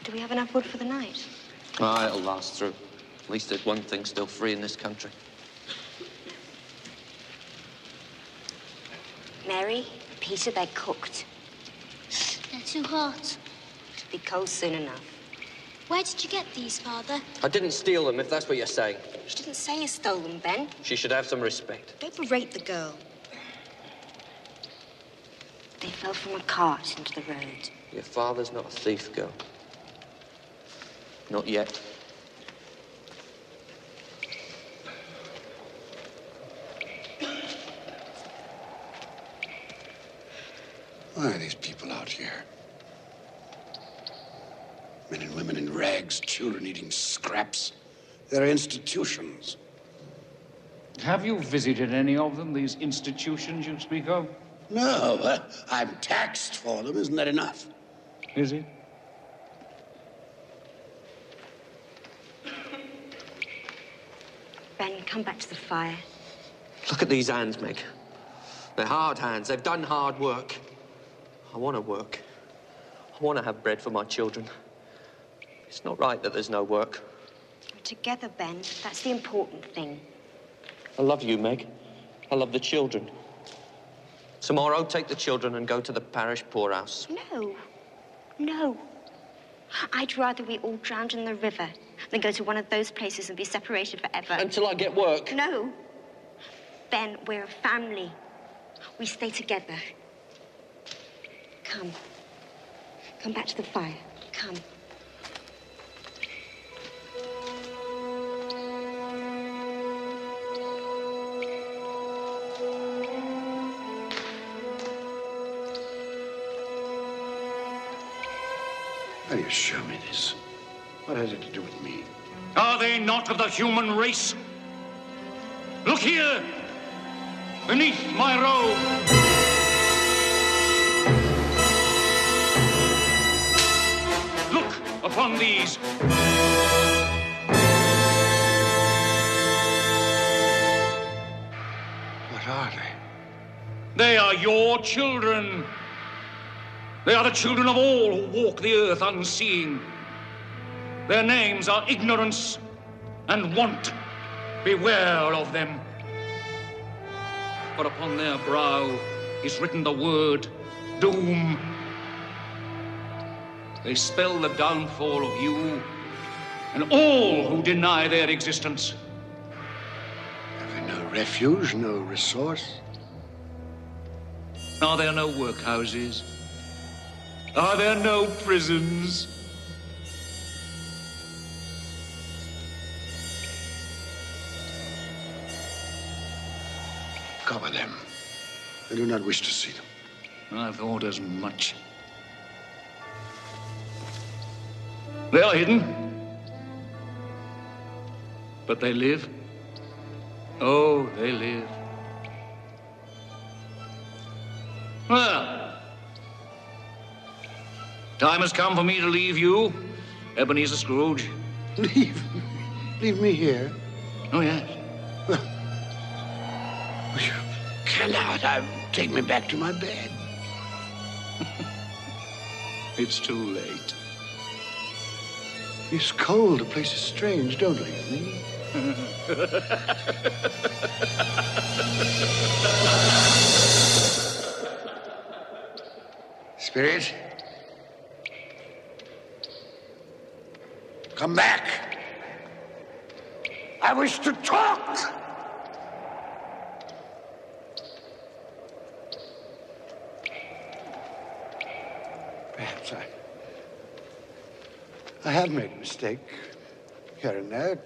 Speaker 15: Do we have enough wood for the night?
Speaker 14: Ah, it'll last through. At least there's one thing still free in this country.
Speaker 15: Mary, Peter, they're cooked.
Speaker 6: They're too hot.
Speaker 15: It'll be cold soon enough.
Speaker 6: Where did you get these, Father?
Speaker 14: I didn't steal them, if that's what you're saying.
Speaker 15: She didn't say you stole them, Ben.
Speaker 14: She should have some respect.
Speaker 15: Don't berate the girl. They fell from a cart into the road.
Speaker 14: Your father's not a thief, girl. Not yet.
Speaker 4: Why are these people out here? Men and women in rags, children eating scraps. They're institutions.
Speaker 7: Have you visited any of them, these institutions you speak of?
Speaker 4: No, I'm taxed for them. Isn't that enough?
Speaker 7: Is it?
Speaker 15: Ben, come back to the fire.
Speaker 14: Look at these hands, Meg. They're hard hands. They've done hard work. I want to work. I want to have bread for my children. It's not right that there's no work.
Speaker 15: We're together, Ben. That's the important thing.
Speaker 14: I love you, Meg. I love the children. Tomorrow, take the children and go to the parish poorhouse.
Speaker 15: No. No. I'd rather we all drowned in the river than go to one of those places and be separated forever.
Speaker 14: Until I get work.
Speaker 15: No. Ben, we're a family. We stay together. Come. Come back to the fire. Come.
Speaker 4: How do you show me this? What has it to do with me?
Speaker 9: Are they not of the human race? Look here, beneath my robe. Look upon these.
Speaker 4: What are they?
Speaker 9: They are your children. They are the children of all who walk the earth unseeing. Their names are ignorance and want. Beware of them. For upon their brow is written the word doom. They spell the downfall of you and all who deny their existence.
Speaker 4: Have we no refuge, no resource?
Speaker 9: Are there no workhouses? Are there no prisons?
Speaker 4: Cover them. I do not wish to see them.
Speaker 9: I thought as much. They are hidden. But they live. Oh, they live. Well, time has come for me to leave you, Ebenezer Scrooge.
Speaker 4: Leave me here?
Speaker 9: Oh, yes.
Speaker 4: You cannot. Take me back to my bed.
Speaker 9: It's too late.
Speaker 4: It's cold. The place is strange. Don't leave me. Spirit, come back. I wish to talk. Perhaps I have made a mistake here and there.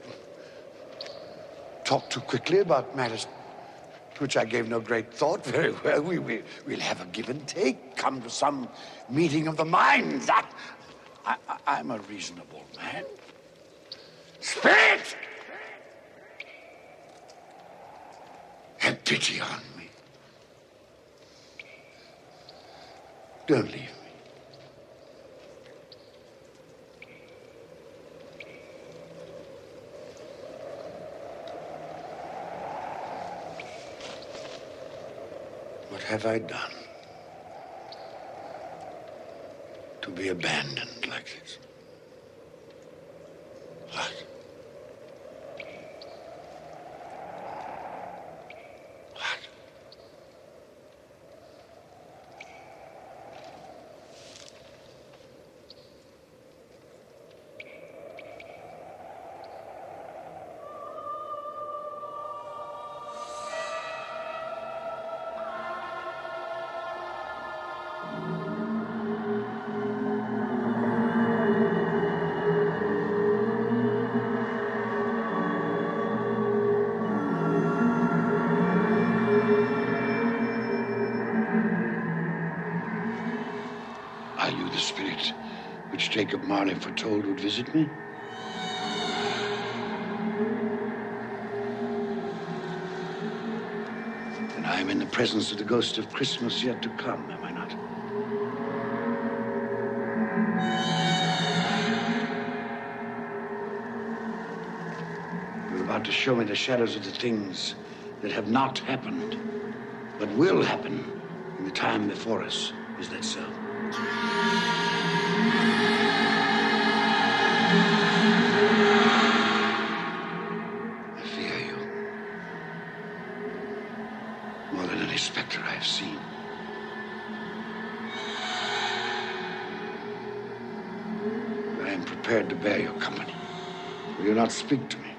Speaker 4: Talked too quickly about matters to which I gave no great thought. Very well, we'll have a give and take. Come to some meeting of the minds. I'm a reasonable man. Spirit! Have pity on me. Don't leave me. What have I done to be abandoned like this? What? Are you the spirit which Jacob Marley foretold would visit me? And I am in the presence of the ghost of Christmas yet to come, am I not? You're about to show me the shadows of the things that have not happened, but will happen in the time before us. Is that so? I fear you. prepared to bear your company. Will you not speak to me?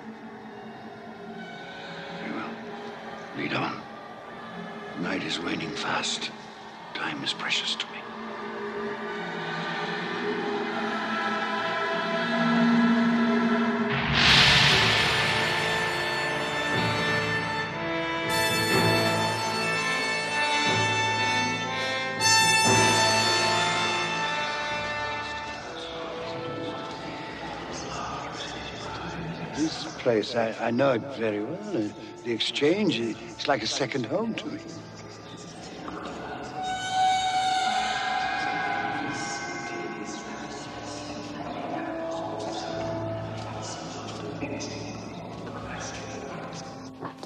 Speaker 4: Very well. Lead on. Night is waning fast. Time is precious to me. This place, I know it very well. The exchange, it's like a second home to me.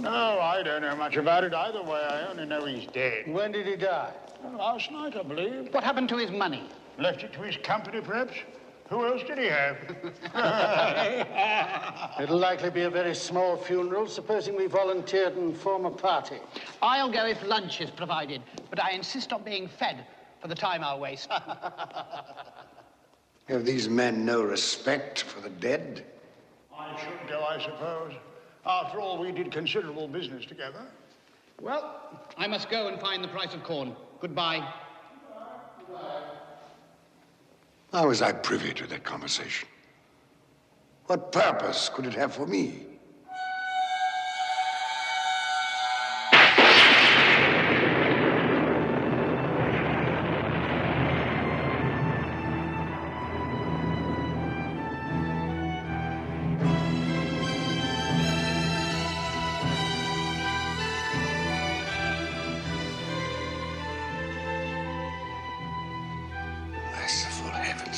Speaker 21: No, I don't know much about it either way. I only know he's dead.
Speaker 10: When did he die?
Speaker 21: Last night, I believe.
Speaker 10: What happened to his money?
Speaker 21: Left it to his company, perhaps? Who else did he have?
Speaker 10: It'll likely be a very small funeral, supposing we volunteered and form a party.
Speaker 21: I'll go if lunch is provided, but I insist on being fed for the time I'll waste.
Speaker 4: Have these men no respect for the dead?
Speaker 21: I should go, I suppose. After all, we did considerable business together. Well, I must go and find the price of corn. Goodbye.
Speaker 4: How was I privy to that conversation? What purpose could it have for me?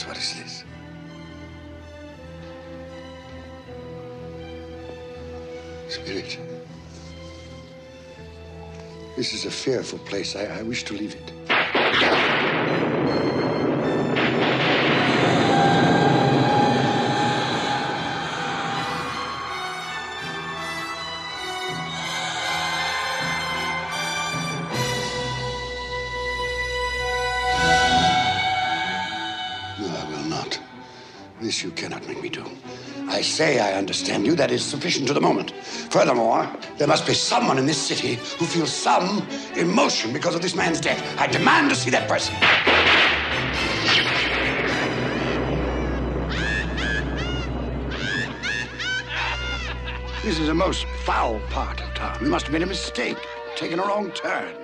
Speaker 4: What is this? Spirit. This is a fearful place. I wish to leave it. This you cannot make me do. I say I understand you. That is sufficient to the moment. Furthermore, there must be someone in this city who feels some emotion because of this man's death. I demand to see that person. This is a most foul part of town. We must have made a mistake, taken a wrong turn.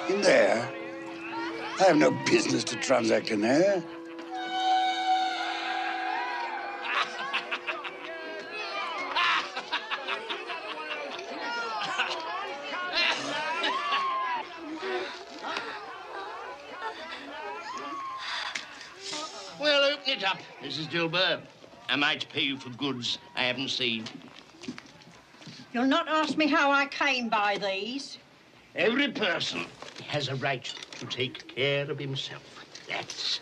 Speaker 4: In there? I have no business to transact in there.
Speaker 13: Well, open it up, Mrs. Dilber. Am I to pay you for goods I haven't seen?
Speaker 22: You'll not ask me how I came by these?
Speaker 13: Every person has a right to take care of himself. That's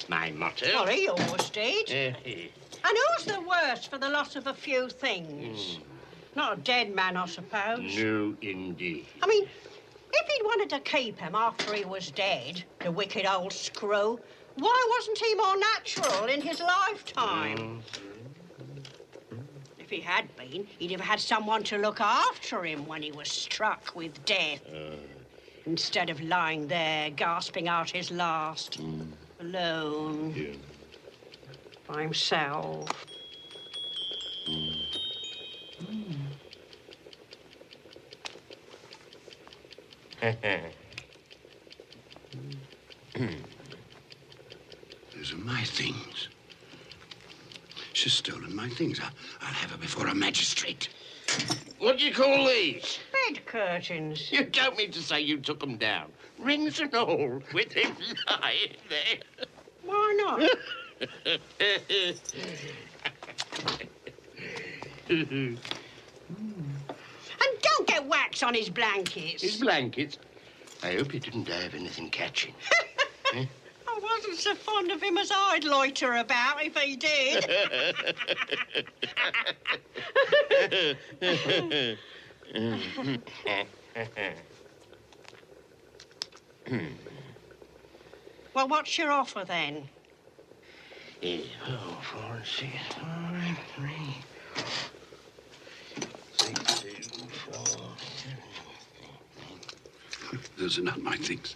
Speaker 13: my motto.
Speaker 22: Sorry, yours did. And who's the worse for the loss of a few things? Not a dead man, I suppose.
Speaker 13: No, indeed.
Speaker 22: I mean, if he'd wanted to keep him after he was dead, the wicked old screw, why wasn't he more natural in his lifetime? If he had been, he'd have had someone to look after him when he was struck with death. Instead of lying there, gasping out his last, alone, by himself.
Speaker 4: Those are my things. She's stolen my things. I'll have her before a magistrate.
Speaker 13: What do you call these?
Speaker 22: Bed curtains.
Speaker 13: You don't mean to say you took them down, rings and all, with him lying there?
Speaker 22: Why not? wax on his blankets.
Speaker 3: His blankets? I hope he didn't have anything catching. Eh?
Speaker 22: I wasn't so fond of him as I'd loiter about if he did. Well, what's your offer then?
Speaker 3: 4, 6, 5, 3, 6, 2, 4, 7.
Speaker 4: Those are not my things.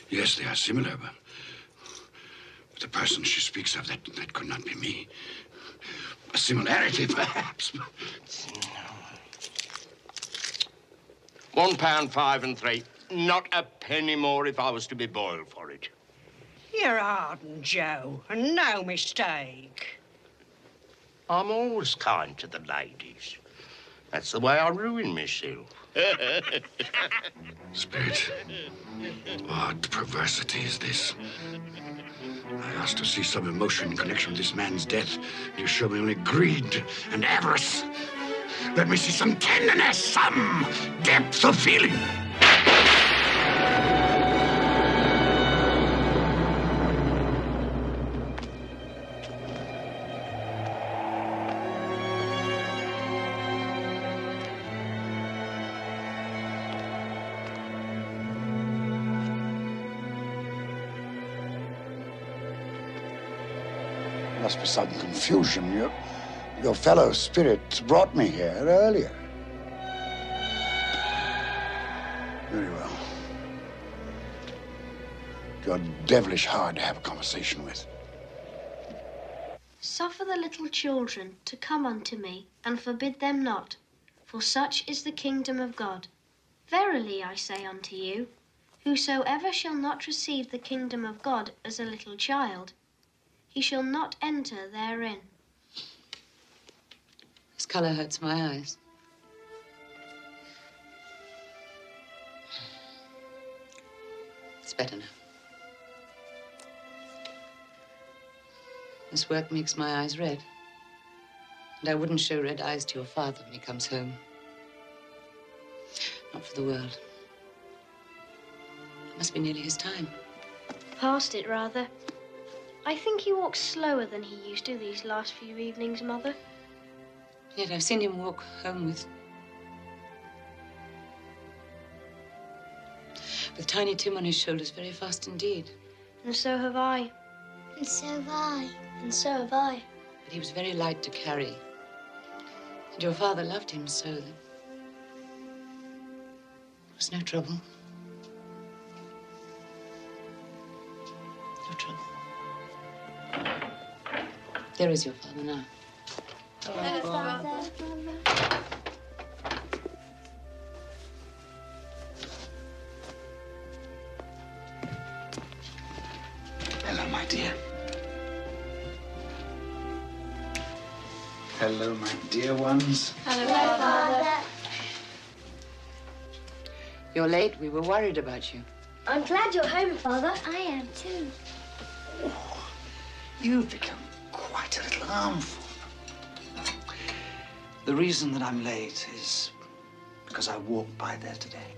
Speaker 4: Yes, they are similar, but the person she speaks of, that could not be me. A similarity, perhaps.
Speaker 3: £1.5 3. Not a penny more if I was to be boiled for it.
Speaker 22: You're hardened, Joe, and no mistake.
Speaker 3: I'm always kind to the ladies. That's the way I ruin myself.
Speaker 4: Spirit, what perversity is this? I asked to see some emotion in connection with this man's death. You show me only greed and avarice. Let me see some tenderness, some depth of feeling. Must be some confusion. Your fellow spirit brought me here earlier. Very well. You're devilish hard to have a conversation with.
Speaker 6: Suffer the little children to come unto me, and forbid them not, for such is the kingdom of God. Verily I say unto you, whosoever shall not receive the kingdom of God as a little child, he shall not enter therein.
Speaker 18: This colour hurts my eyes. It's better now. This work makes my eyes red. And I wouldn't show red eyes to your father when he comes home. Not for the world. It must be nearly his time.
Speaker 6: Past it, rather. I think he walks slower than he used to these last few evenings, Mother.
Speaker 18: Yet I've seen him walk home with Tiny Tim on his shoulders very fast indeed.
Speaker 6: And so have I.
Speaker 2: And so have I.
Speaker 6: And so have I.
Speaker 18: But he was very light to carry. And your father loved him so that there was no trouble. No trouble. There is your father now.
Speaker 2: Hello, Father.
Speaker 4: Hello, my dear. Hello, my dear ones.
Speaker 2: Hello, Father.
Speaker 18: You're late. We were worried about you.
Speaker 6: I'm glad you're home, Father.
Speaker 2: I am too.
Speaker 5: You've become quite a little harmful. The reason that I'm late is because I walked by there today.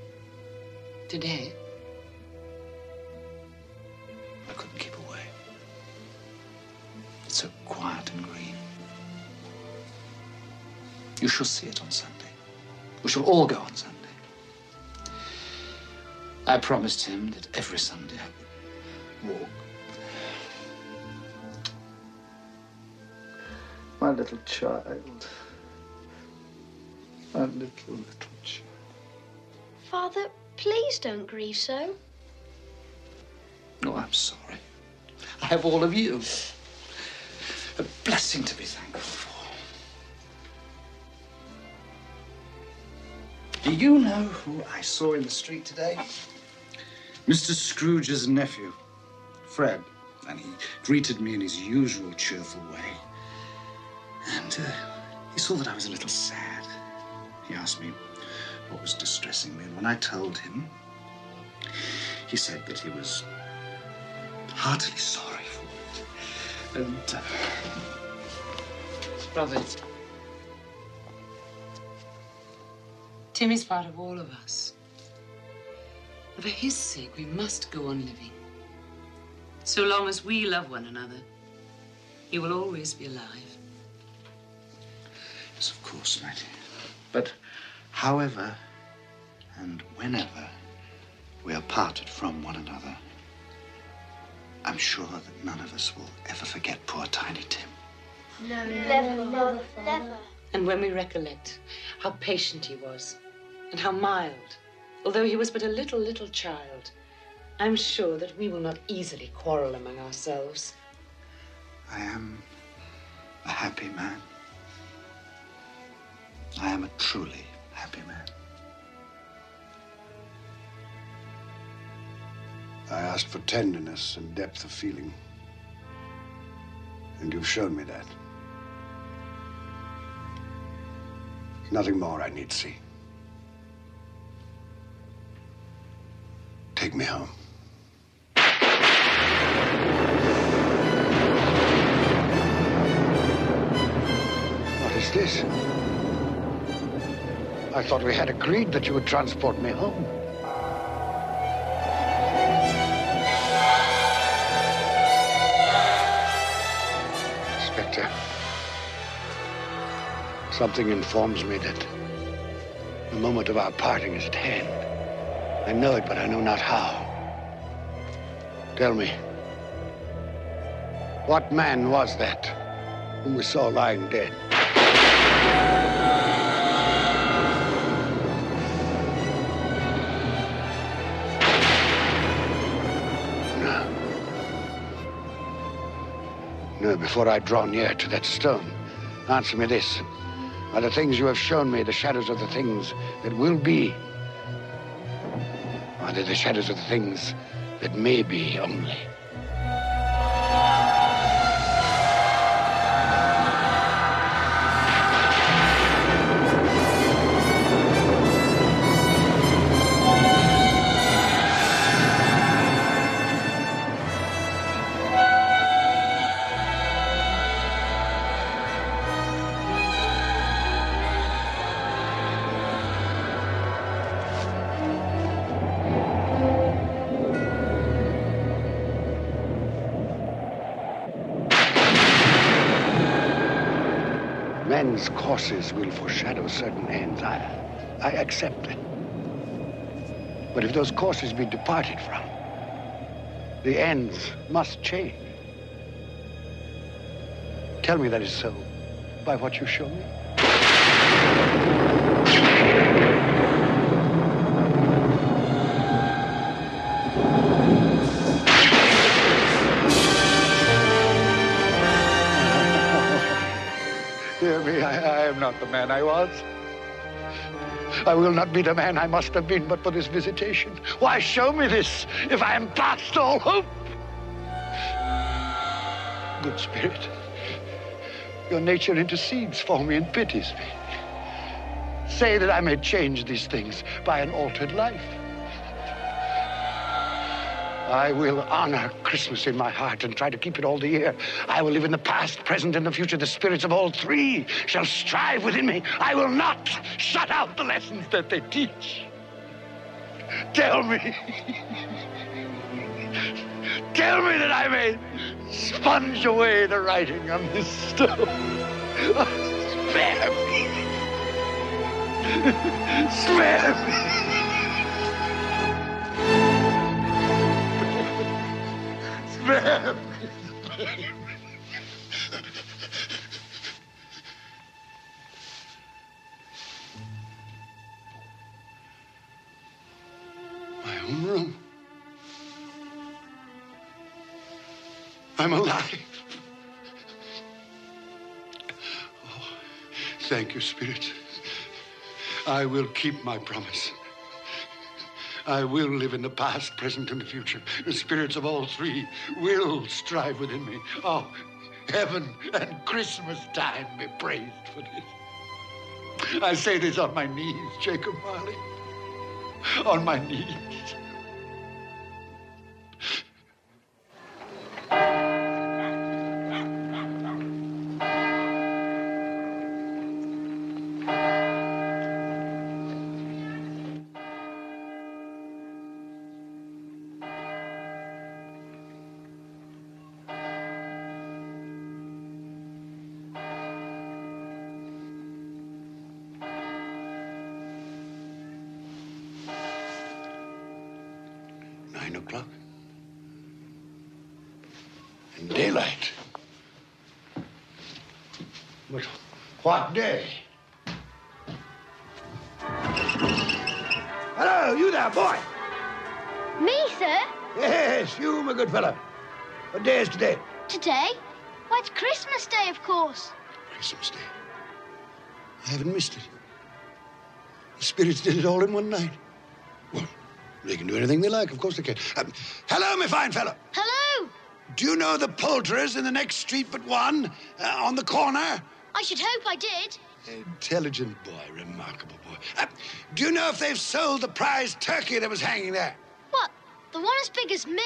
Speaker 18: Today?
Speaker 5: I couldn't keep away. It's so quiet and green. You shall see it on Sunday. We shall all go on Sunday. I promised him that every Sunday I would walk. My little child. My little child.
Speaker 6: Father, please don't grieve so.
Speaker 5: No, I'm sorry. I have all of you. A blessing to be thankful for. Do you know who I saw in the street today? Mr. Scrooge's nephew, Fred. And he greeted me in his usual cheerful way. And he saw that I was a little sad. He asked me what was distressing me. And when I told him, he said that he was heartily sorry for it. And,
Speaker 18: Robert. Tim is part of all of us. For his sake, we must go on living. So long as we love one another, he will always be alive.
Speaker 11: Yes, of course, Mattie. But however and whenever we are parted from one another, I'm sure that none of us will ever forget poor Tiny Tim.
Speaker 6: No, never, never, never.
Speaker 18: And when we recollect how patient he was and how mild, although he was but a little child, I'm sure that we will not easily quarrel among ourselves.
Speaker 11: I am a happy man. I am a truly happy man.
Speaker 4: I asked for tenderness and depth of feeling, and you've shown me that. Nothing more I need see. Take me home. What is this? I thought we had agreed that you would transport me home. Inspector, something informs me that the moment of our parting is at hand. I know it, but I know not how. Tell me, what man was that whom we saw lying dead? No, before I draw near to that stone, answer me this. Are the things you have shown me the shadows of the things that will be? Are they the shadows of the things that may be only? Men's courses will foreshadow certain ends. I accept that. But if those courses be departed from, the ends must change. Tell me that is so by what you show me. Dear me, I am not the man I was. I will not be the man I must have been but for this visitation. Why show me this if I am past all hope? Good Spirit, your nature intercedes for me and pities me. Say that I may change these things by an altered life. I will honor Christmas in my heart and try to keep it all the year. I will live in the past, present, and the future. The spirits of all three shall strive within me. I will not shut out the lessons that they teach. Tell me. Tell me that I may sponge away the writing on this stone. Spare me. Spare me. Spare me. My own room. I'm alive. Oh, thank you, Spirit. I will keep my promise. I will live in the past, present, and the future. The spirits of all three will strive within me. Oh, heaven and Christmas time be praised for this. I say this on my knees, Jacob Marley. On my knees. 9 o'clock. And daylight. But what day? Hello, you there, boy.
Speaker 2: Me, sir?
Speaker 4: Yes, you, my good fellow. What day is today?
Speaker 2: Today? Why, it's Christmas Day, of course.
Speaker 4: Christmas Day. I haven't missed it. The spirits did it all in one night. Well, they can do anything they like. Of course they can. Hello, my fine fellow.
Speaker 2: Hello.
Speaker 4: Do you know the poulterers in the next street but one, on the corner?
Speaker 2: I should hope I did.
Speaker 4: Intelligent boy, remarkable boy. Do you know if they've sold the prize turkey that was hanging there?
Speaker 2: What, the one as big as me?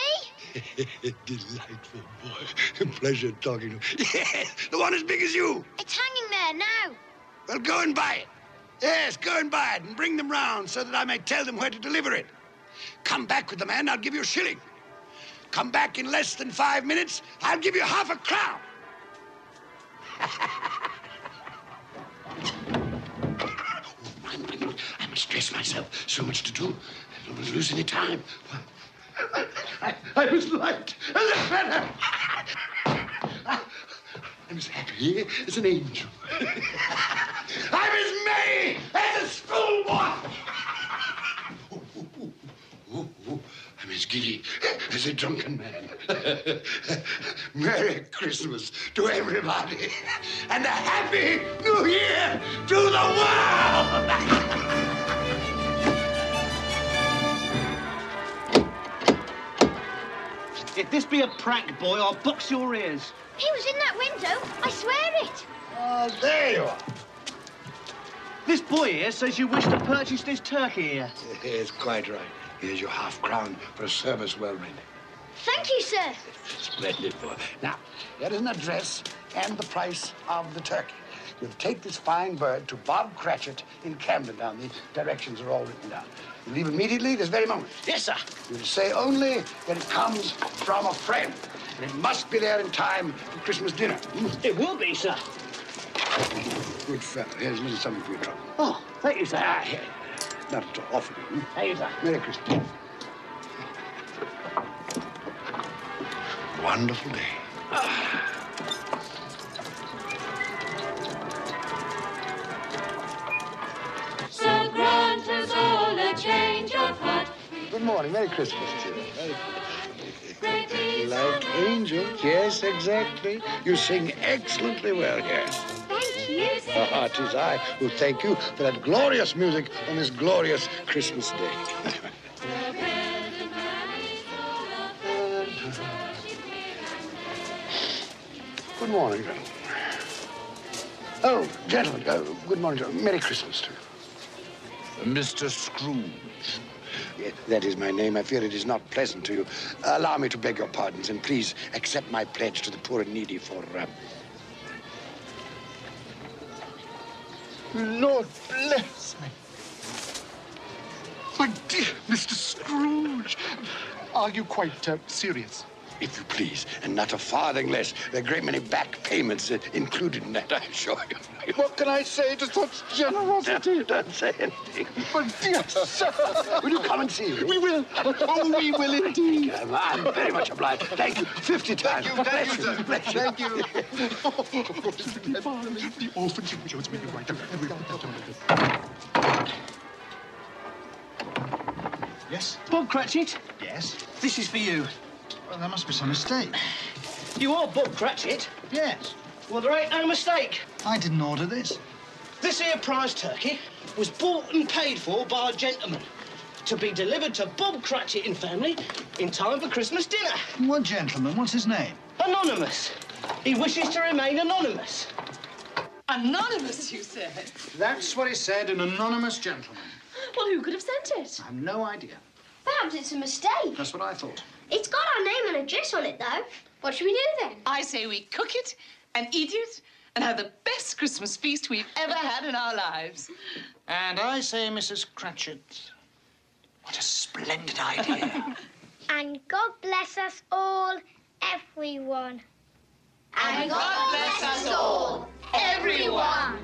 Speaker 4: Delightful boy. Pleasure talking to him. Yes, the one as big as you.
Speaker 2: It's hanging there now.
Speaker 4: Well, go and buy it. Yes, go and buy it and bring them round so that I may tell them where to deliver it. Come back with the man, I'll give you a shilling. Come back in less than 5 minutes, I'll give you half a crown. I must dress myself. So much to do. I don't want to lose any time. I was light as a feather. I'm as happy as an angel. I'm as merry as a schoolboy. I'm as giddy as a drunken man. Merry Christmas to everybody, and a Happy New Year to the world!
Speaker 21: If this be a prank, boy, I'll box your ears.
Speaker 2: He was in that window. I swear it.
Speaker 4: Oh, there you are.
Speaker 21: This boy here says you wish to purchase this turkey here.
Speaker 4: Yes, quite right. Here's your half-crown for a service well rendered.
Speaker 2: Thank you, sir.
Speaker 4: Splendid boy. Now, here is an address and the price of the turkey. You'll take this fine bird to Bob Cratchit in Camden Town. The directions are all written down. You leave immediately this very moment.
Speaker 21: Yes, sir.
Speaker 4: You'll say only that it comes from a friend. And it must be there in time for Christmas dinner.
Speaker 21: It will be, sir.
Speaker 4: Good fellow. Here's a little something for your trouble.
Speaker 21: Oh, thank you, sir.
Speaker 4: Ah, here. Not at all. Often.
Speaker 21: Thank you, sir.
Speaker 4: Merry Christmas. Wonderful day.
Speaker 2: So grant us all a change of heart.
Speaker 4: Good morning. Merry Christmas to you. Like angels. Yes, exactly. You sing excellently well here.
Speaker 2: Thank you.
Speaker 4: It is I who thank you for that glorious music on this glorious Christmas day. Good morning, gentlemen. Oh, gentlemen, good morning, gentlemen. Merry Christmas to you.
Speaker 11: Mr. Scrooge.
Speaker 4: Yes, that is my name. I fear it is not pleasant to you. Allow me to beg your pardons, and please accept my pledge to the poor and needy for...
Speaker 11: Lord bless me. My dear Mr. Scrooge, are you quite serious?
Speaker 4: If you please, and not a farthing less. There are a great many back payments included in that, I assure you.
Speaker 11: What can I say to such generosity?
Speaker 4: Don't say anything.
Speaker 11: My dear sir.
Speaker 4: Will you come and see me?
Speaker 11: We will. Oh, we will indeed.
Speaker 4: I'm very much obliged. Thank you 50 times.
Speaker 11: Thank you, sir.
Speaker 4: Bless you.
Speaker 11: Thank you. The orphans and widows may be right.
Speaker 21: Yes? Bob Cratchit?
Speaker 11: Yes?
Speaker 21: This is for you.
Speaker 11: Well, there must be some mistake.
Speaker 21: You are Bob Cratchit?
Speaker 11: Yes.
Speaker 21: Well, there ain't no mistake.
Speaker 11: I didn't order this.
Speaker 21: This here prize turkey was bought and paid for by a gentleman to be delivered to Bob Cratchit and family in time for Christmas dinner.
Speaker 11: What gentleman? What's his name?
Speaker 21: Anonymous. He wishes to remain anonymous.
Speaker 19: Anonymous, you said?
Speaker 11: That's what he said, an anonymous gentleman.
Speaker 19: Well, who could have sent it?
Speaker 11: I have no idea.
Speaker 2: Perhaps it's a mistake.
Speaker 11: That's what I thought.
Speaker 2: It's got our name and address on it, though. What should we do then?
Speaker 19: I say we cook it and eat it and have the best Christmas feast we've ever had in our lives.
Speaker 11: And I say, Mrs. Cratchit, what a splendid idea.
Speaker 2: And God bless us all, everyone.
Speaker 19: And God bless us all, everyone.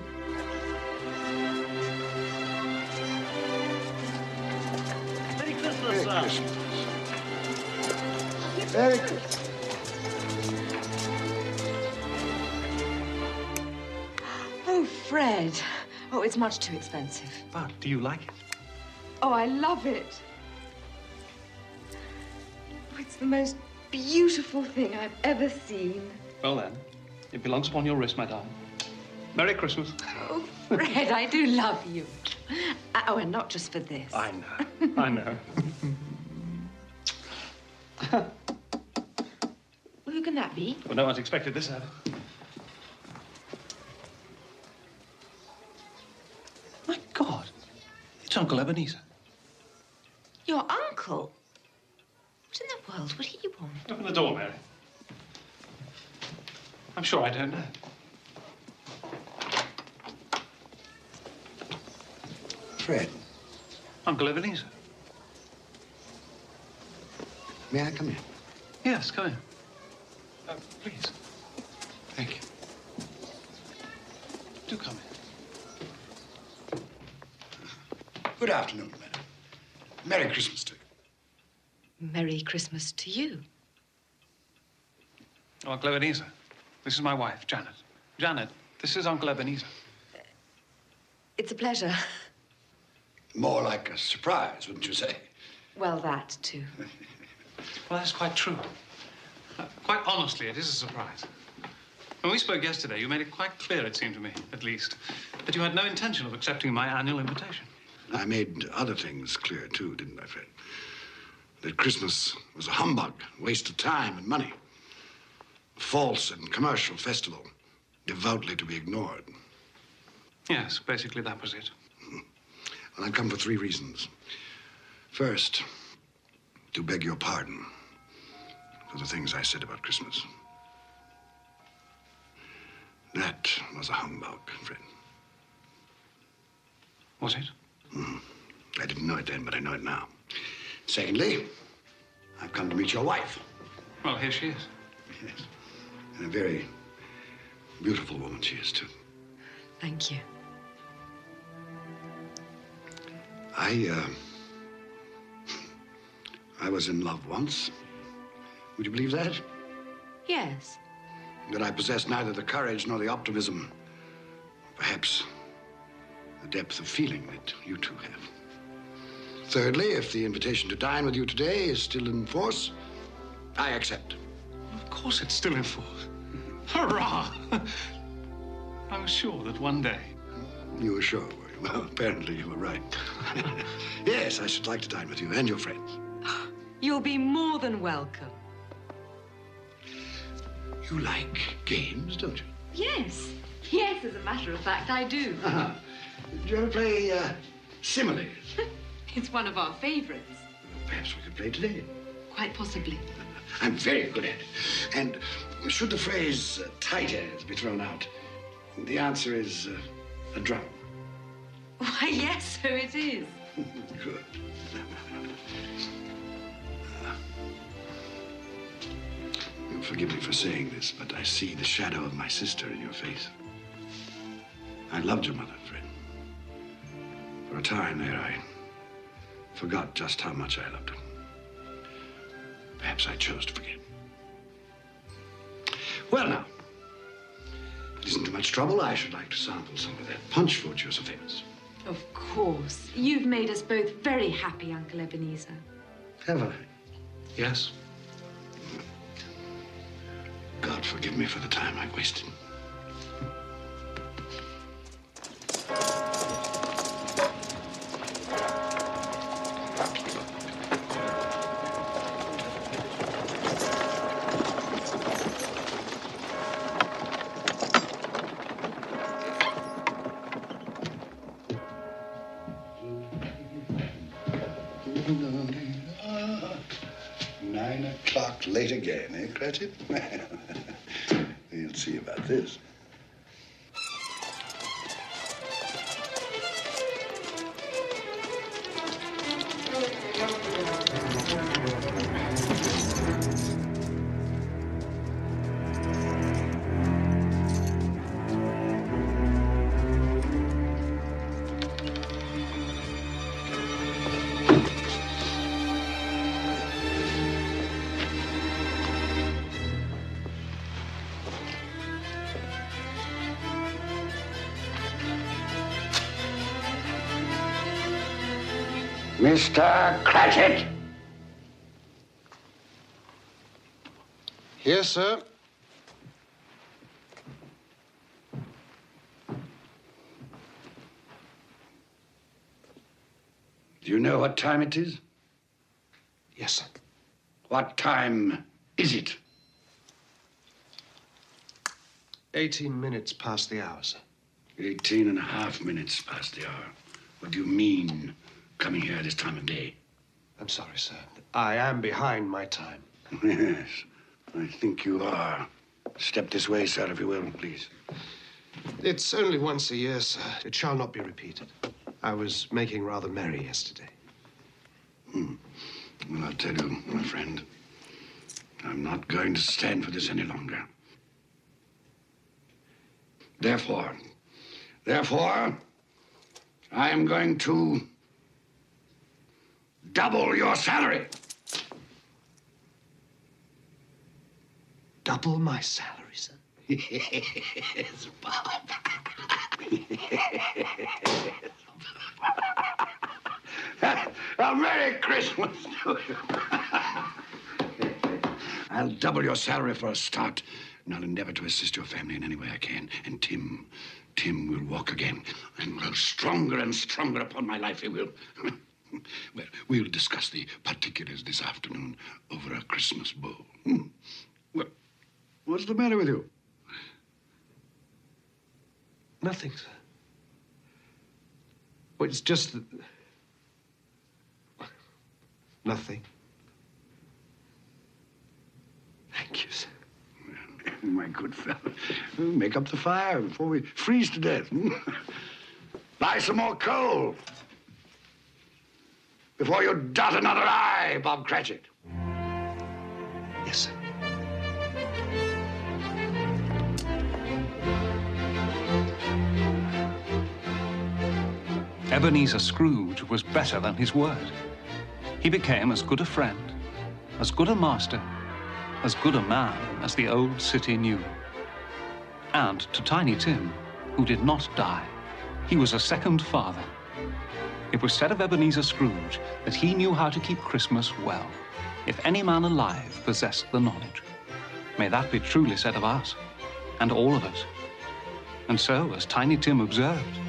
Speaker 21: Merry Christmas, sir.
Speaker 4: Merry Christmas.
Speaker 8: Oh, Fred. Oh, it's much too expensive.
Speaker 1: But do you like it?
Speaker 8: Oh, I love it. Oh, it's the most beautiful thing I've ever seen.
Speaker 1: Well then, it belongs upon your wrist, my darling. Merry Christmas.
Speaker 8: Oh, Fred, I do love you. Oh, and not just for this.
Speaker 1: I know. I know.
Speaker 8: Well, who can that be?
Speaker 1: Well, no one's expected this, have they? My God. It's Uncle Ebenezer.
Speaker 8: Your uncle? What in the world would he want?
Speaker 1: Open the door, Mary. I'm sure I don't know.
Speaker 4: Fred.
Speaker 1: Uncle Ebenezer.
Speaker 4: May I come in?
Speaker 1: Yes, come in. Please.
Speaker 4: Thank you.
Speaker 1: Do come in.
Speaker 4: Good afternoon, madam. Merry Christmas to you.
Speaker 8: Merry Christmas to you.
Speaker 1: Oh, Uncle Ebenezer. This is my wife, Janet. Janet, this is Uncle Ebenezer.
Speaker 8: It's a pleasure.
Speaker 4: More like a surprise, wouldn't you say?
Speaker 8: Well, that, too.
Speaker 1: Well, that's quite true. Quite honestly, it is a surprise. When we spoke yesterday, you made it quite clear, it seemed to me, at least, that you had no intention of accepting my annual invitation.
Speaker 4: I made other things clear, too, didn't I, Fred? That Christmas was a humbug, a waste of time and money. A false and commercial festival, devoutly to be ignored.
Speaker 1: Yes, basically that was it.
Speaker 4: Well, I've come for 3 reasons. First, to beg your pardon for the things I said about Christmas. That was a humbug, Fred.
Speaker 1: Was it?
Speaker 4: I didn't know it then, but I know it now. Secondly, I've come to meet your wife.
Speaker 1: Well, here she is.
Speaker 4: Yes. And a very beautiful woman she is, too.
Speaker 8: Thank you.
Speaker 4: I was in love once. Would you believe that?
Speaker 8: Yes.
Speaker 4: That I possess neither the courage nor the optimism, perhaps the depth of feeling that you two have. Thirdly, if the invitation to dine with you today is still in force, I accept.
Speaker 1: Of course it's still in force. Hurrah! I was sure that one day...
Speaker 4: You were sure, were you? Well, apparently you were right. Yes, I should like to dine with you and your friends.
Speaker 8: You'll be more than welcome.
Speaker 4: You like games, don't you?
Speaker 8: Yes. Yes, as a matter of fact, I do.
Speaker 4: Do you ever play similes?
Speaker 8: It's one of our favorites.
Speaker 4: Perhaps we could play today.
Speaker 8: Quite possibly.
Speaker 4: I'm very good at it. And should the phrase tight as be thrown out, the answer is a drum.
Speaker 8: Why, yes, so it is.
Speaker 4: Good. You'll forgive me for saying this, but I see the shadow of my sister in your face. I loved your mother, Fred. For a time there, I forgot just how much I loved her. Perhaps I chose to forget. Well, now, if it isn't too much trouble, I should like to sample some of that punch for which you're so famous.
Speaker 8: Of course. You've made us both very happy, Uncle Ebenezer.
Speaker 4: Have I?
Speaker 1: Yes.
Speaker 4: God forgive me for the time I wasted. Late again, eh, Cratchit? We'll see about this. Mr. Cratchit!
Speaker 5: Yes, sir.
Speaker 4: Do you know what time it is?
Speaker 5: Yes, sir.
Speaker 4: What time is it?
Speaker 5: 18 minutes past the hour, sir.
Speaker 4: 18.5 minutes past the hour. What do you mean, coming here this time of day?
Speaker 5: I'm sorry, sir. I am behind my time.
Speaker 4: Yes, I think you are. Step this way, sir, if you will, please.
Speaker 5: It's only once a year, sir. It shall not be repeated. I was making rather merry yesterday.
Speaker 4: Well, I'll tell you, my friend, I'm not going to stand for this any longer. Therefore, I am going to double your salary.
Speaker 5: Double my salary, sir?
Speaker 4: Yes, Bob. A Merry Christmas to you. I'll double your salary for a start, and I'll endeavor to assist your family in any way I can. And Tim will walk again and grow stronger and stronger upon my life, he will. Well, we'll discuss the particulars this afternoon over a Christmas bowl. Well, what's the matter with you?
Speaker 5: Nothing, sir. Well, it's just that... Nothing. Thank you, sir.
Speaker 4: My good fellow, make up the fire before we freeze to death. Buy some more coal before you dot another I, Bob Cratchit.
Speaker 5: Yes, sir.
Speaker 1: Ebenezer Scrooge was better than his word. He became as good a friend, as good a master, as good a man as the old city knew. And to Tiny Tim, who did not die, he was a second father. It was said of Ebenezer Scrooge that he knew how to keep Christmas well, if any man alive possessed the knowledge. May that be truly said of us, and all of us. And so, as Tiny Tim observed,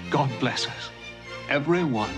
Speaker 1: God bless us, every one.